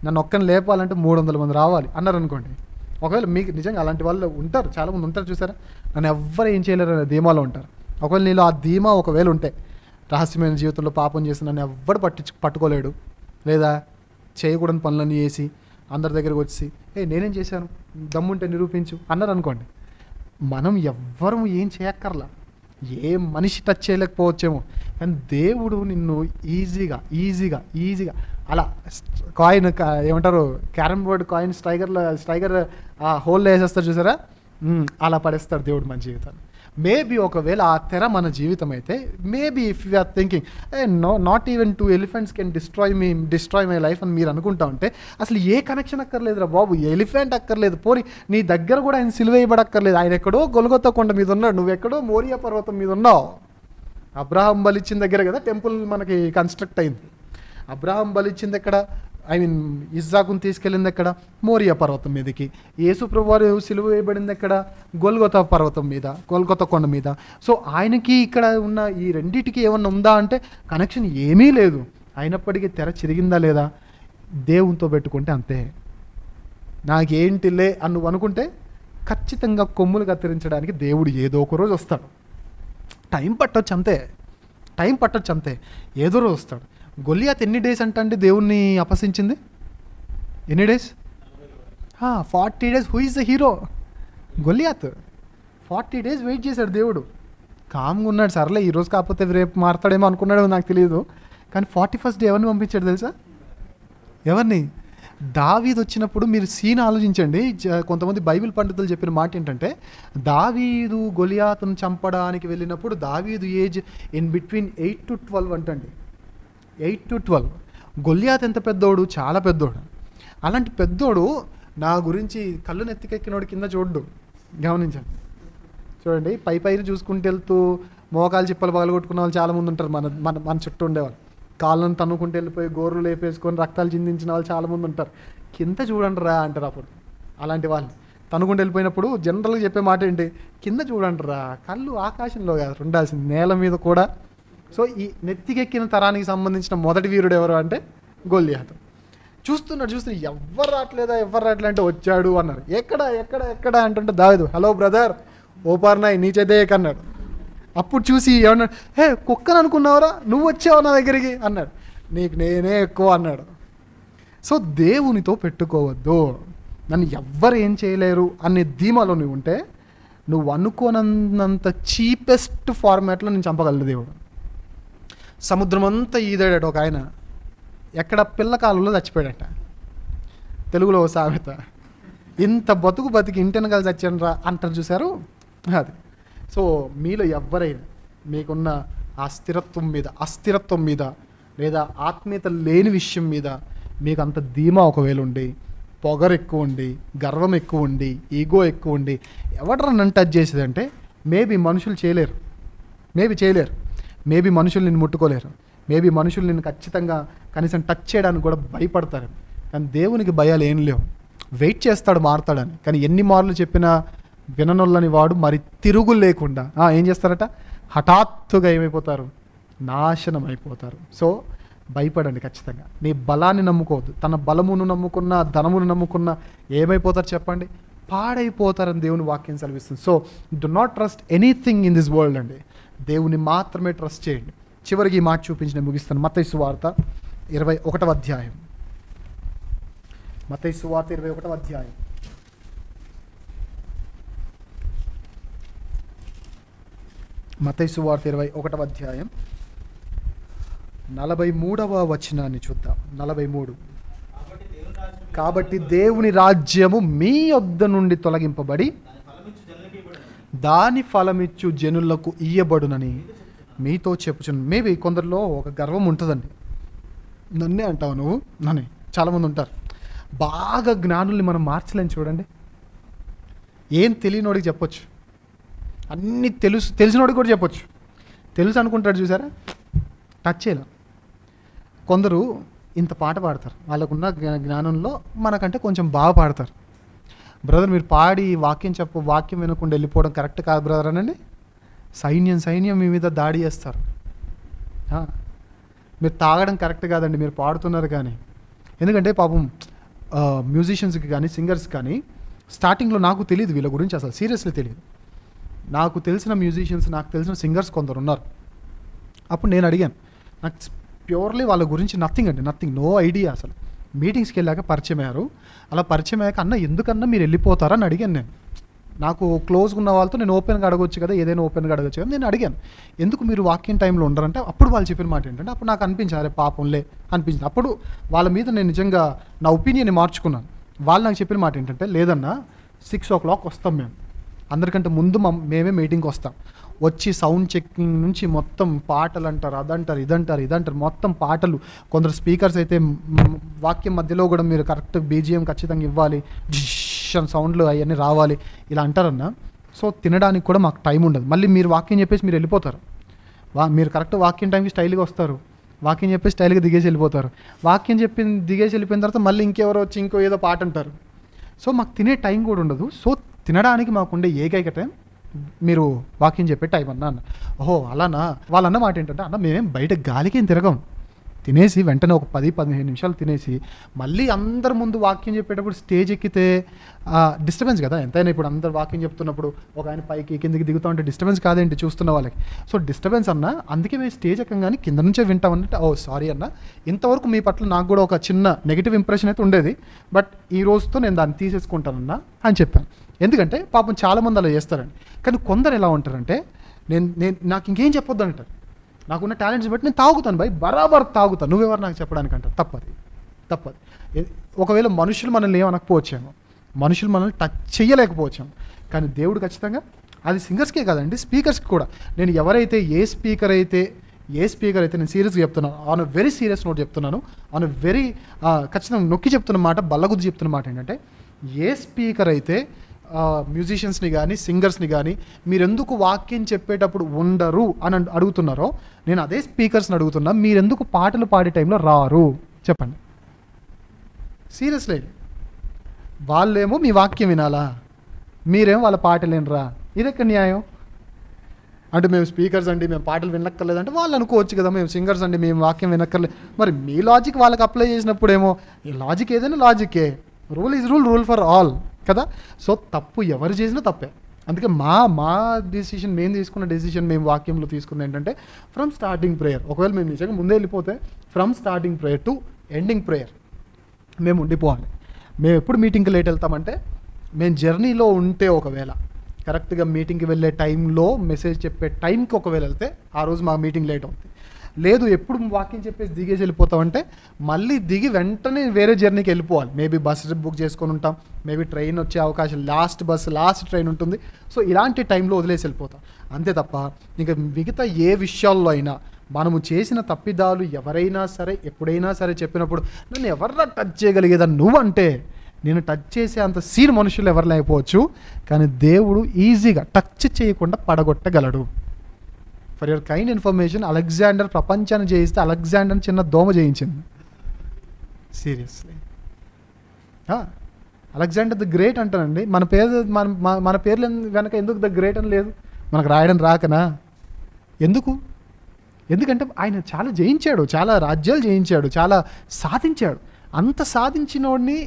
నన్ను ఒక్కని లేపాలంటే 300 మంది రావాలి అన్నారు అనుకోండి, ఒకవేళ మీకు నిజంగా అలాంటి వాళ్ళు ఉంటారు, చాలామంది ఉంటారు చూసారా, నన్ను ఎవ్వరు ఏం చేయలేరు అనే ధీమాలో ఉంటారు. ఒకవేళ నీలో ఆ ధీమా ఒకవేళ ఉంటే, రహస్యమైన జీవితంలో పాపం చేసి నన్ను ఎవ్వడు పట్టుకోలేడు, లేదా చేయకూడని పనులన్నీ చేసి అందరి దగ్గరికి వచ్చి నేనేం చేశాను దమ్ముంటే నిరూపించు అన్నారు అనుకోండి, మనం ఎవ్వరూ ఏం చేయక్కర్లా, ఏ మనిషి టచ్ చేయలేకపోవచ్చేమో, కానీ దేవుడు నిన్ను ఈజీగా అలా కాయిన్ ఏమంటారు క్యారమ్ బోర్డ్ కాయిన్ స్ట్రైగర్ ఆ హోల్లో వేసేస్తారు చూసారా, అలా పడేస్తాడు దేవుడు మన జీవితాన్ని. మేబీ ఒకవేళ ఆ తెర మన జీవితం అయితే, maybe if you are thinking not even 2 elephants can destroy my life అని మీరు అనుకుంటా ఉంటే, అసలు ఏ కనెక్షన్ అక్కర్లేదురా బాబు, ఎలిఫెంట్ అక్కర్లేదు, పోనీ నీ దగ్గర కూడా ఆయన సిలువ వేయబడక్కర్లేదు, ఆయన ఎక్కడో గొల్గొతా కొండ మీద ఉన్నాడు, నువ్వెక్కడో మోరియా పర్వతం మీద ఉన్నావు. అబ్రహాం బలిచ్చిన దగ్గర కదా టెంపుల్ మనకి కన్స్ట్రక్ట్ అయింది. అబ్రహాం బలిచ్చింది ఎక్కడ, ఇస్సాకుని తీసుకెళ్ళింది ఎక్కడ, మోరియా పర్వతం మీదకి. యేసు ప్రభువారు సిలువ వేయబడింది ఎక్కడ, గొల్గొతా పర్వతం మీద, గొల్గొతా కొండ మీద. సో ఆయనకి ఇక్కడ ఉన్న ఈ రెండింటికి ఏమన్నా ఉందా అంటే కనెక్షన్ ఏమీ లేదు. అయినప్పటికీ తెర చిరిగిందా లేదా, దేవునితో పెట్టుకుంటే అంతే. నాకేంటిలే అని నువ్వు అనుకుంటే ఖచ్చితంగా కొమ్ములు కత్తిరించడానికి దేవుడు ఏదో ఒక రోజు వస్తాడు. టైం పట్టొచ్చు అంతే, ఏదో రోజు వస్తాడు. గొలియాత్ ఎన్ని డేస్ అంటే దేవుణ్ణి అపహసించింది, ఎన్ని days? 40 days. Who is the hero? Goliath. 40 days wait చేశాడు దేవుడు, కామ్గా ఉన్నాడు. సర్లే ఈరోజు కాకపోతే రేపు మారుతాడేమో అనుకున్నాడో నాకు తెలియదు, కానీ 41st day ఎవరిని పంపించాడు తెలుసా? ఎవరిని? దావీదు వచ్చినప్పుడు మీరు సీన్ ఆలోచించండి. కొంతమంది బైబిల్ పండితులు చెప్పిన మాట ఏంటంటే, దావీదు గొలియాతును చంపడానికి వెళ్ళినప్పుడు దావీదు ఏజ్ ఇన్ బిట్వీన్ 8 to 12 అంటండి. 8 to 12. గొలియాత్ ఎంత పెద్దోడు, చాలా పెద్దోడు. అలాంటి పెద్దోడు నా గురించి కళ్ళు నెత్తికెక్కినోడు కింద చూడ్డు. గమనించండి, చూడండి, పైన చూసుకుంటూ వెళ్తూ మోకాలు చిప్పలు పగలగొట్టుకున్న వాళ్ళు చాలామంది ఉంటారు మన చుట్టూ ఉండేవాళ్ళు. కాళ్ళను తన్నుకుంటూ వెళ్ళిపోయి గోర్లు లేపేసుకొని రక్తాలు చిందించిన వాళ్ళు చాలామంది ఉంటారు. కింద చూడండి రా అంటారు. అప్పుడు అలాంటి వాళ్ళు తన్నుకుంటూ వెళ్ళిపోయినప్పుడు జనరల్గా చెప్పే మాట ఏంటి, కింద చూడండి రా, కళ్ళు ఆకాశంలో కాదు ఉండాల్సింది, నేల మీద కూడా. సో ఈ నెత్తికెక్కిన తరానికి సంబంధించిన మొదటి వీరుడు ఎవరు అంటే గొలియాతు. చూస్తున్నాడు ఎవ్వరు రావట్లేదా అంటే వచ్చాడు అన్నారు. ఎక్కడ అంటుంటే దావీదు, హలో బ్రదర్, ఓపార్నాయ్ నీచైతే అన్నాడు. అప్పుడు చూసి ఏమన్నాడు, కుక్కను అనుకున్నావురా, నువ్వు వచ్చావు నా దగ్గరికి అన్నాడు. నీకు నేనే ఎక్కువ అన్నాడు. సో దేవునితో పెట్టుకోవద్దు, నన్ను ఎవ్వరు ఏం చేయలేరు అనే ధీమాలో నువ్వు ఉంటే, నువ్వు అనుకోనంత చీపెస్ట్ ఫార్మాట్లో నేను చంపగలడు దేవుడు. సముద్రం అంతా ఈదాడాడు ఒక ఆయన, ఎక్కడ పిల్లకాలంలో చచ్చిపోయాడట. తెలుగులో సామెత, ఇంత బతికి ఇంటెనకాలు చచ్చాను రా అంటారు చూశారు, అది. సో మీలో ఎవరైనా మీకున్న ఆ అస్థిరత్వం మీద లేదా ఆత్మీయత లేని విషయం మీద మీకు అంత ధీమా ఒకవేళ ఉండి, పొగరు ఎక్కువ ఉండి, గర్వం ఎక్కువ ఉండి, ఈగో ఎక్కువ ఉండి ఎవడరా నన్ను టచ్ చేసేదంటే, మేబీ మనుషులు చేయలేరు, మేబీ మనుషులు నిన్ను ముట్టుకోలేరు, మేబీ మనుషులు నిన్ను ఖచ్చితంగా కనీసం టచ్ చేయడానికి కూడా భయపడతారు. కానీ దేవునికి భయాలు ఏం లేవు, వెయిట్ చేస్తాడు మారుతాడని. కానీ ఎన్ని మార్లు చెప్పినా విననొల్లని వాడు మరి తిరుగు లేకుండా ఏం చేస్తారట, హఠాత్తుగా ఏమైపోతారు, నాశనం అయిపోతారు. సో భయపడండి ఖచ్చితంగా. నీ బలాన్ని నమ్ముకోవద్దు. తన బలమును నమ్ముకున్న, ధనమును నమ్ముకున్న ఏమైపోతారు చెప్పండి, పాడైపోతారని దేవుని వాక్యం సెలవిస్తుంది. So do not trust anything in this world అండి, దేవుని మాత్రమే ట్రస్ట్ చేయండి. చివరికి ఈ మాట చూపించి నేను ముగిస్తాను. మత్తయి సువార్త 21వ అధ్యాయం. మత్తయి సువార్త 21వ అధ్యాయం. మత్తయి సువార్త 21వ అధ్యాయం 43వ వచనాన్ని చూద్దాం. 43. కాబట్టి దేవుని రాజ్యము మీ యొద్ద నుండి తొలగింపబడి దాని ఫలమిచ్చు జనులకు ఇయ్యబడునని మీతో చెప్పుచున్నాను. మేబీ కొందరిలో ఒక గర్వం ఉంటుందండి. నన్నే అంటావు నువ్వు, నన్నే. చాలామంది ఉంటారు. బాగా జ్ఞానుల్ని మనం మార్చలేని చూడండి. ఏం తెలియనోడికి చెప్పొచ్చు, అన్నీ తెలిసినోడికి కూడా చెప్పొచ్చు. తెలుసు అనుకుంటాడు చూసారా, టచ్ చేయలేం. కొందరు ఇంత పాట పాడతారు, వాళ్ళకున్న జ్ఞానంలో మనకంటే కొంచెం బాగా పాడతారు. బ్రదర్ మీరు పాడి వాక్యం వినకుండా వెళ్ళిపోవడం కరెక్ట్ కాదు బ్రదర్ అనండి. సైన్యం మీ మీద దాడి చేస్తారు. మీరు తాగడం కరెక్ట్ కాదండి, మీరు పాడుతున్నారు. కానీ ఎందుకంటే పాపం మ్యూజిషియన్స్కి కానీ సింగర్స్ కానీ స్టార్టింగ్లో నాకు తెలియదు వీళ్ళ గురించి, అసలు సీరియస్లీ తెలియదు. నాకు తెలిసిన మ్యూజిషియన్స్, నాకు తెలిసిన సింగర్స్ కొందరు ఉన్నారు. అప్పుడు నేను అడిగాను, నాకు ప్యూర్లీ వాళ్ళ గురించి నథింగ్ అండి, నథింగ్, నో ఐడియా. అసలు మీటింగ్స్కి వెళ్ళాక పరిచయం అయ్యారు. అలా పరిచయం అయ్యాక అన్న ఎందుకన్నా మీరు వెళ్ళిపోతారని అడిగాను నేను. నాకు క్లోజ్గా ఉన్న వాళ్ళతో నేను ఓపెన్గా అడగొచ్చు కదా, ఏదైనా ఓపెన్గా అడగొచ్చు కదా. నేను అడిగాను ఎందుకు మీరు వాకింగ్ టైంలో ఉండరంటే, అప్పుడు వాళ్ళు చెప్పిన మాట ఏంటంటే, అప్పుడు నాకు అనిపించింది అరే పాపంలే అనిపించింది. అప్పుడు వాళ్ళ మీద నేను నిజంగా నా ఒపీనియన్ మార్చుకున్నాను. వాళ్ళు నాకు చెప్పిన మాట ఏంటంటే, లేదన్నా 6 o'clock వస్తాం మేము, అందరికంటే ముందు మేమే మీటింగ్కి వస్తాం, వచ్చి సౌండ్ చెకింగ్ నుంచి మొత్తం పాటలు అంటారు, అదంటారు, ఇదంటారు, మొత్తం పాటలు. కొందరు స్పీకర్స్ అయితే వాక్యం మధ్యలో కూడా మీరు కరెక్ట్ బీజిఎం ఖచ్చితంగా ఇవ్వాలి, జిషన్ సౌండ్లు అవన్నీ రావాలి, ఇలా అంటారన్న. సో తినడానికి కూడా మాకు టైం ఉండదు. మళ్ళీ మీరు వాక్యం చెప్పేసి మీరు వెళ్ళిపోతారు. మీరు కరెక్ట్ వాక్యం టైంకి స్టైల్గా వస్తారు, వాక్యం చెప్పేసి స్టైల్గా దిగేసి వెళ్ళిపోతారు. వాక్యం చెప్పి దిగేసి వెళ్ళిపోయిన తర్వాత మళ్ళీ ఇంకెవరో వచ్చి ఇంకో ఏదో పాట అంటారు. సో మాకు తినే టైం కూడా ఉండదు. సో తినడానికి మాకుండే ఏకైక టైం మీరు వాకింగ్ చెప్పే టైం అన్న. ఓహో అలానా. వాళ్ళన్న మాట ఏంటంటే, అన్న మేమేం బయట గాలికేం తిరగం, తినేసి వెంటనే ఒక 10-15 నిమిషాలు తినేసి మళ్ళీ అందరి ముందు వాక్యం చెప్పేటప్పుడు స్టేజ్ ఎక్కితే డిస్టర్బెన్స్ కదా ఎంతైనా. ఇప్పుడు అందరు వాక్యం చెప్తున్నప్పుడు ఒక ఆయన పైకి కిందకి దిగుతూ ఉంటే డిస్టర్బెన్స్ కాదేంటి చూస్తున్న వాళ్ళకి. సో డిస్టర్బెన్స్ అన్న, అందుకే మేము స్టేజ్ ఎక్కగానే కింద నుంచే వింటామన్నట్టు. ఓ సారీ అన్న, ఇంతవరకు మీ పట్ల నాకు కూడా ఒక చిన్న నెగిటివ్ ఇంప్రెషన్ అయితే ఉండేది, బట్ ఈ రోజుతో నేను దాన్ని తీసేసుకుంటానన్నా అని చెప్పాను. ఎందుకంటే పాపం చాలామంది అలా చేస్తారండి. కానీ కొందరు ఎలా ఉంటారంటే, నాకు ఇంకేం చెప్పొద్దు అంటారు. నాకున్న టాలెంట్స్ బట్టి నేను తాగుతాను భయ్, బరాబర్ తాగుతాను, నువ్వెవరు నాకు చెప్పడానికి అంటారు. తప్పది. ఒకవేళ మనుషులు మనల్ని ఏమనకపోవచ్చేమో, మనుషులు మనల్ని టచ్ చేయలేకపోవచ్చాము, కానీ దేవుడు ఖచ్చితంగా, అది సింగర్స్కే కాదండి, స్పీకర్స్కి కూడా. నేను ఎవరైతే ఏ స్పీకర్ అయితే నేను సీరియస్గా చెప్తున్నాను, ఆన్ వెరీ సీరియస్ నోట్ చెప్తున్నాను, ఆన్ వెరీ ఖచ్చితంగా నొక్కి చెప్తున్న మాట, బల్లగుద్ది చెప్తున్న మాట ఏంటంటే, ఏ స్పీకర్ అయితే మ్యూజిషియన్స్ని కానీ సింగర్స్ని కానీ మీరెందుకు వాక్యం చెప్పేటప్పుడు ఉండరు అని అడుగుతున్నారో, నేను అదే స్పీకర్స్ని అడుగుతున్నా, మీరెందుకు పాటలు పాడే టైంలో రారు చెప్పండి. సీరియస్లీ, వాళ్ళేమో మీ వాక్యం వినాలా, మీరేమో వాళ్ళ పాటలు వినరా, ఇదెక్కడ న్యాయం? అంటే మేము స్పీకర్స్ అండి, మేము పాటలు వినక్కర్లేదంటే వాళ్ళు అనుకోవచ్చు కదా, మేము సింగర్స్ అండి, మేము వాక్యం వినక్కర్లేదు. మరి మీ లాజిక్ వాళ్ళకి అప్లై చేసినప్పుడేమో, ఈ లాజిక్ ఏదైనా లాజికే, rule is rule for all కదా. సో తప్పు ఎవరు చేసినా తప్పే. అందుకే మా డెసిషన్, మేము తీసుకున్న డెసిషన్, మేము వాక్యంలో తీసుకుంది ఏంటంటే, ఫ్రమ్ స్టార్టింగ్ ప్రేయర్, ఒకవేళ మేము నిజంగా ముందే వెళ్ళిపోతే from starting prayer to ending prayer మేము ఉండిపోవాలి. మేము ఎప్పుడు మీటింగ్కి లేట్ వెళ్తామంటే, మేము జర్నీలో ఉంటే ఒకవేళ కరెక్ట్గా మీటింగ్కి వెళ్ళే టైంలో మెసేజ్ చెప్పే టైంకి ఒకవేళ వెళ్తే ఆ రోజు మా మీటింగ్ లేట్ అవుతుంది. లేదు ఎప్పుడు వాక్యం చెప్పేసి దిగేసి వెళ్ళిపోతామంటే, మళ్ళీ దిగి వెంటనే వేరే జర్నీకి వెళ్ళిపోవాలి. మేబీ బస్ బుక్ చేసుకొని ఉంటాం, మేబీ ట్రైన్ వచ్చే అవకాశం, లాస్ట్ ట్రైన్ ఉంటుంది. సో ఇలాంటి టైంలో వదిలేసి వెళ్ళిపోతాం అంతే తప్ప, ఇంకా మిగతా ఏ విషయాల్లో అయినా మనము చేసిన తప్పిదాలు ఎవరైనా సరే ఎప్పుడైనా సరే చెప్పినప్పుడు, నన్ను ఎవర్రా టచ్ చేయగలిగేదని నువ్వంటే, నేను టచ్ చేసే అంత సీన్ మనుషులు ఎవరు లేకపోవచ్చు, కానీ దేవుడు ఈజీగా టచ్ చేయకుండా పడగొట్టగలడు. For your kind information, Alexander ప్రపంచాన్ని జయిస్తే అలెగ్జాండర్ చిన్న దోమ జయించింది. సీరియస్లీ, అలెగ్జాండర్ ద గ్రేట్ అంటానండి. మన పేర్లు వెనక ఎందుకు ద గ్రేట్ అని లేదు? మనకు రాయడం రాకనా? ఎందుకంటే ఆయన చాలా జయించాడు, చాలా రాజ్యాలు జయించాడు, చాలా సాధించాడు. అంత సాధించిన వాడిని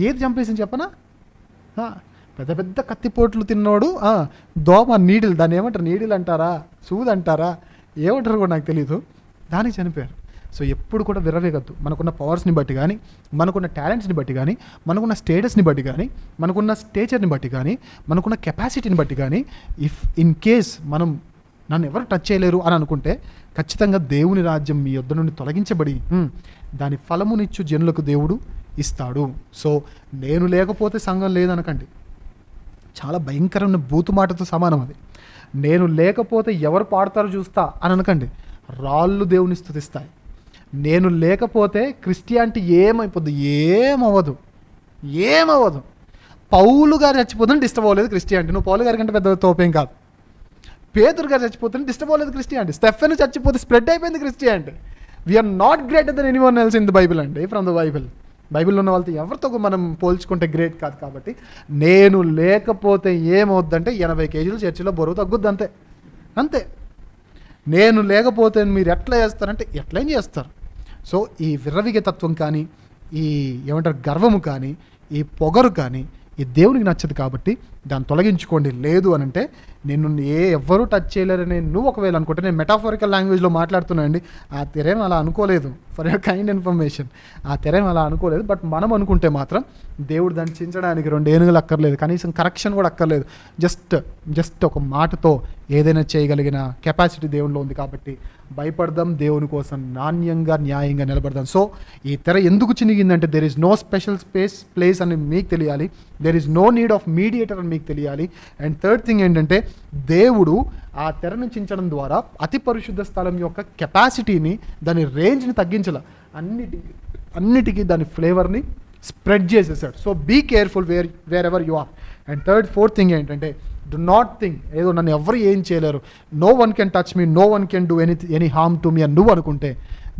ఏది చంపేసింది చెప్పనా? పెద్ద పెద్ద కత్తిపోట్లు తిన్నోడు దోమ, నీడిల్, దాన్ని ఏమంటారు, నీడిల్ అంటారా, సూది అంటారా, ఏమంటారు కూడా నాకు తెలీదు, దానికి చనిపోయారు. సో ఎప్పుడు కూడా విర్రవేగద్దు. మనకున్న పవర్స్ని బట్టి కానీ, మనకున్న టాలెంట్స్ని బట్టి కానీ, మనకున్న స్టేటస్ని బట్టి కానీ, మనకున్న స్టేచర్ని బట్టి కానీ, మనకున్న కెపాసిటీని బట్టి కానీ, ఇఫ్ ఇన్ కేస్ నన్ను ఎవరు టచ్ చేయలేరు అని అనుకుంటే, ఖచ్చితంగా దేవుని రాజ్యం మీ యొద్ద నుండి తొలగించబడి దాని ఫలమునిచ్చు జనులకు దేవుడు ఇస్తాడు. సో నేను లేకపోతే సంఘం లేదనకండి, చాలా భయంకరమైన బూతు మాటతో సమానం అది. నేను లేకపోతే ఎవరు పాడతారో చూస్తా అని అనకండి, రాళ్ళు దేవుని స్తుతిస్తాయి. నేను లేకపోతే క్రిస్టియానిటీ ఏమైపోద్ది? ఏమవ్వదు. పౌలు గారు చచ్చిపోతే డిస్టర్బ్ అవ్వలేదు క్రిస్టియానిటీ. నువ్వు పౌలు గారి కంటే పెద్ద తోపేం కాదు. పేతురు గారు చచ్చిపోతే డిస్టర్బ్ అవ్వలేదు క్రిస్టియానిటీ. స్టెఫెన్ చచ్చిపోతే స్ప్రెడ్ అయిపోయింది Christianity. We are not greater than anyone else in the Bible అండి, ఫ్రమ్ ద బైబిల్లో ఉన్న వాళ్ళతో ఎవరితో మనం పోల్చుకుంటే గ్రేట్ కాదు. కాబట్టి నేను లేకపోతే ఏమవుద్దంటే 80 కేజీలు చర్చిలో బరువు తగ్గుద్ది, అంతే. నేను లేకపోతే మీరు ఎట్లా చేస్తారంటే ఎట్లయినా చేస్తారు. సో ఈ విర్రవిగే తత్వం కానీ, ఈ ఏమంటారు గర్వము కానీ, ఈ పొగరు కానీ, ఇది దేవునికి నచ్చదు కాబట్టి దాన్ని తొలగించుకోండి. లేదు అని అంటే నిన్ను ఎవ్వరూ టచ్ చేయలేరని నువ్వు ఒకవేళ అనుకుంటే, నేను మెటాఫోరికల్ లాంగ్వేజ్లో మాట్లాడుతున్నాను అండి. ఆ తెరేం అలా అనుకోలేదు, ఫర్ యువర్ కైండ్ ఇన్ఫర్మేషన్. ఆ తెరేం అలా అనుకోలేదు. బట్ మనం అనుకుంటే మాత్రం దేవుడు దాన్ని చించడానికి 2 ఏనుగులు అక్కర్లేదు, కనీసం కరెక్షన్ కూడా అక్కర్లేదు. జస్ట్ ఒక మాటతో ఏదైనా చేయగలిగిన కెపాసిటీ దేవునిలో ఉంది కాబట్టి భయపడదాం, దేవుని కోసం నాణ్యంగా న్యాయంగా నిలబడదాం. సో ఈ తెర ఎందుకు చినిగిందంటే there is no special place అని మీకు తెలియాలి. There is no need of mediator అని మీకు తెలియాలి. అండ్ థర్డ్ థింగ్ ఏంటంటే దేవుడు ఆ తెరను చించడం ద్వారా అతి పరిశుద్ధ స్థలం యొక్క కెపాసిటీని, దాని రేంజ్ని తగ్గించాల, అన్నిటికీ దాని ఫ్లేవర్ని స్ప్రెడ్ చేసేసాడు. So be careful wherever you are. And fourth thing ఏంటంటే డు నాట్ థింక్ ఏదో నన్ను ఎవరు ఏం చేయలేరు, no one can touch me, no one can do any harm to me అని నువ్వు అనుకుంటే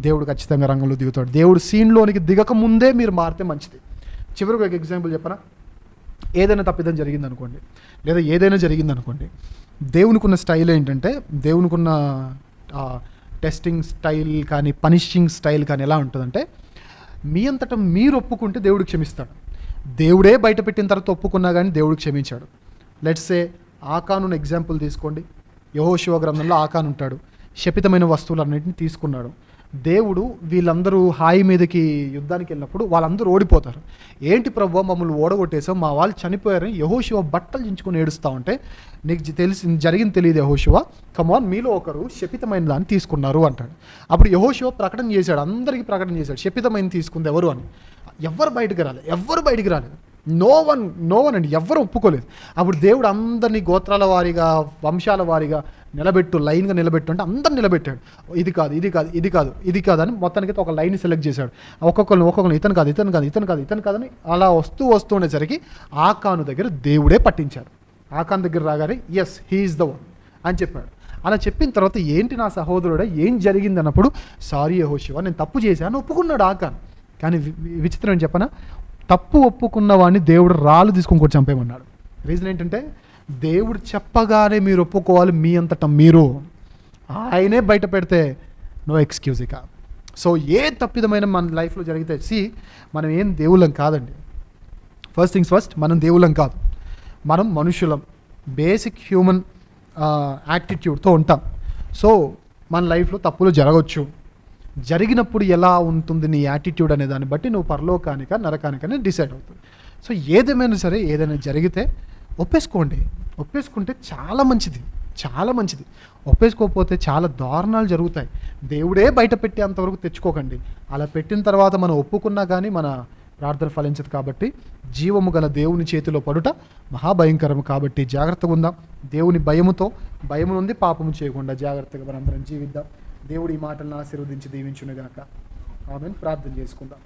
దేవుడు ఖచ్చితంగా రంగంలో దిగుతాడు. దేవుడు సీన్లోనికి దిగక ముందే మీరు మారితే మంచిది. చివరికి ఒక ఎగ్జాంపుల్ చెప్పనా? ఏదైనా తప్పిదం జరిగిందనుకోండి, లేదా ఏదైనా జరిగిందనుకోండి, దేవునికున్న స్టైల్ ఏంటంటే, దేవునికున్న టెస్టింగ్ స్టైల్ కానీ పనిషింగ్ స్టైల్ కానీ ఎలా ఉంటుందంటే, మీ అంతటా మీరు ఒప్పుకుంటే దేవుడు క్షమిస్తాడు. దేవుడే బయట పెట్టిన తర్వాత ఒప్పుకున్నా కానీ దేవుడు క్షమించాడు. లెట్స్ సే ఆకాను ఎగ్జాంపుల్ తీసుకోండి. యెహోషువ గ్రంథంలో ఆకాను ఉంటాడు, శపితమైన వస్తువులన్నింటినీ తీసుకున్నాడు. దేవుడు వీళ్ళందరూ హాయి మీదకి యుద్ధానికి వెళ్ళినప్పుడు వాళ్ళందరూ ఓడిపోతారు. ఏంటి ప్రభువా మమ్మల్ని ఓడగొట్టేసావు, మా వాళ్ళు చనిపోయారని యెహోషువ బట్టలు చించుకొని ఏడుస్తూ ఉంటే, నీకు జరిగింది తెలియదు యెహోషువ, కమాన్ మీలో ఒకరు శపితమైన దాన్ని తీసుకున్నారు అంటాడు. అప్పుడు యెహోషువ ప్రకటన చేశాడు, అందరికీ ప్రకటన చేశాడు, శపితమైన తీసుకుంది ఎవరు అని. ఎవరు బయటికి రాలేదు. నో వన్ అండి, ఎవరు ఒప్పుకోలేదు. అప్పుడు దేవుడు అందరినీ గోత్రాల వారీగా, వంశాల వారీగా లైన్గా నిలబెట్టు అంటే అందరు నిలబెట్టాడు. ఇది కాదు అని మొత్తానికి ఒక లైన్ సెలెక్ట్ చేశాడు. ఒక్కొక్కరు ఇతను కాదని అలా వస్తూ ఉండేసరికి ఆకాను దగ్గర దేవుడే పట్టించాడు. ఆకాను దగ్గర రాగానే yes he is the one అని చెప్పాడు. అలా చెప్పిన తర్వాత ఏంటి నా సహోదరుడా ఏం జరిగింది అన్నప్పుడు, సారీ యెహోషువ నేను తప్పు చేశాను ఒప్పుకున్నాడు ఆకాను. కానీ విచిత్రం చెప్పనా, తప్పు ఒప్పుకున్న వాడిని దేవుడు రాళ్ళు తీసుకొని కూడా చంపేయమన్నాడు. రీజన్ ఏంటంటే దేవుడు చెప్పగానే మీరు ఒప్పుకోవాలి, మీ అంతటా మీరు. ఆయనే బయట పెడితే నో ఎక్స్క్యూజ్ ఇక. సో ఏ తప్పిదమైన మన లైఫ్లో జరిగితే మనం ఏం దేవుళ్ళం కాదండి. ఫస్ట్ థింగ్స్ ఫస్ట్, మనం దేవుళ్ళం కాదు, మనం మనుషులం. బేసిక్ హ్యూమన్ యాటిట్యూడ్తో ఉంటాం. సో మన లైఫ్లో తప్పులు జరగవచ్చు. జరిగినప్పుడు ఎలా ఉంటుంది నీ యాటిట్యూడ్ అనే దాన్ని బట్టి నువ్వు పరలోకానిక నరకానికనే డిసైడ్ అవుతుంది. సో ఏదేమైనా సరే, ఏదైనా జరిగితే ఒప్పేసుకుంటే చాలా మంచిది. ఒప్పేసుకోకపోతే చాలా దారుణాలు జరుగుతాయి. దేవుడే బయట పెట్టేంతవరకు తెచ్చుకోకండి. అలా పెట్టిన తర్వాత మనం ఒప్పుకున్నా కానీ మన ప్రార్థన ఫలించదు. కాబట్టి జీవము గల దేవుని చేతిలో పడుట మహాభయంకరం. కాబట్టి జాగ్రత్తగా ఉందాం. దేవుని భయము నుండి పాపము చేయకుండా జాగ్రత్తగా మనందరం జీవిద్దాం. దేవుడి ఈ మాటలను ఆశీర్వదించి దీవించునుగాక. ఆమేన్. ప్రార్థన చేసుకుందాం.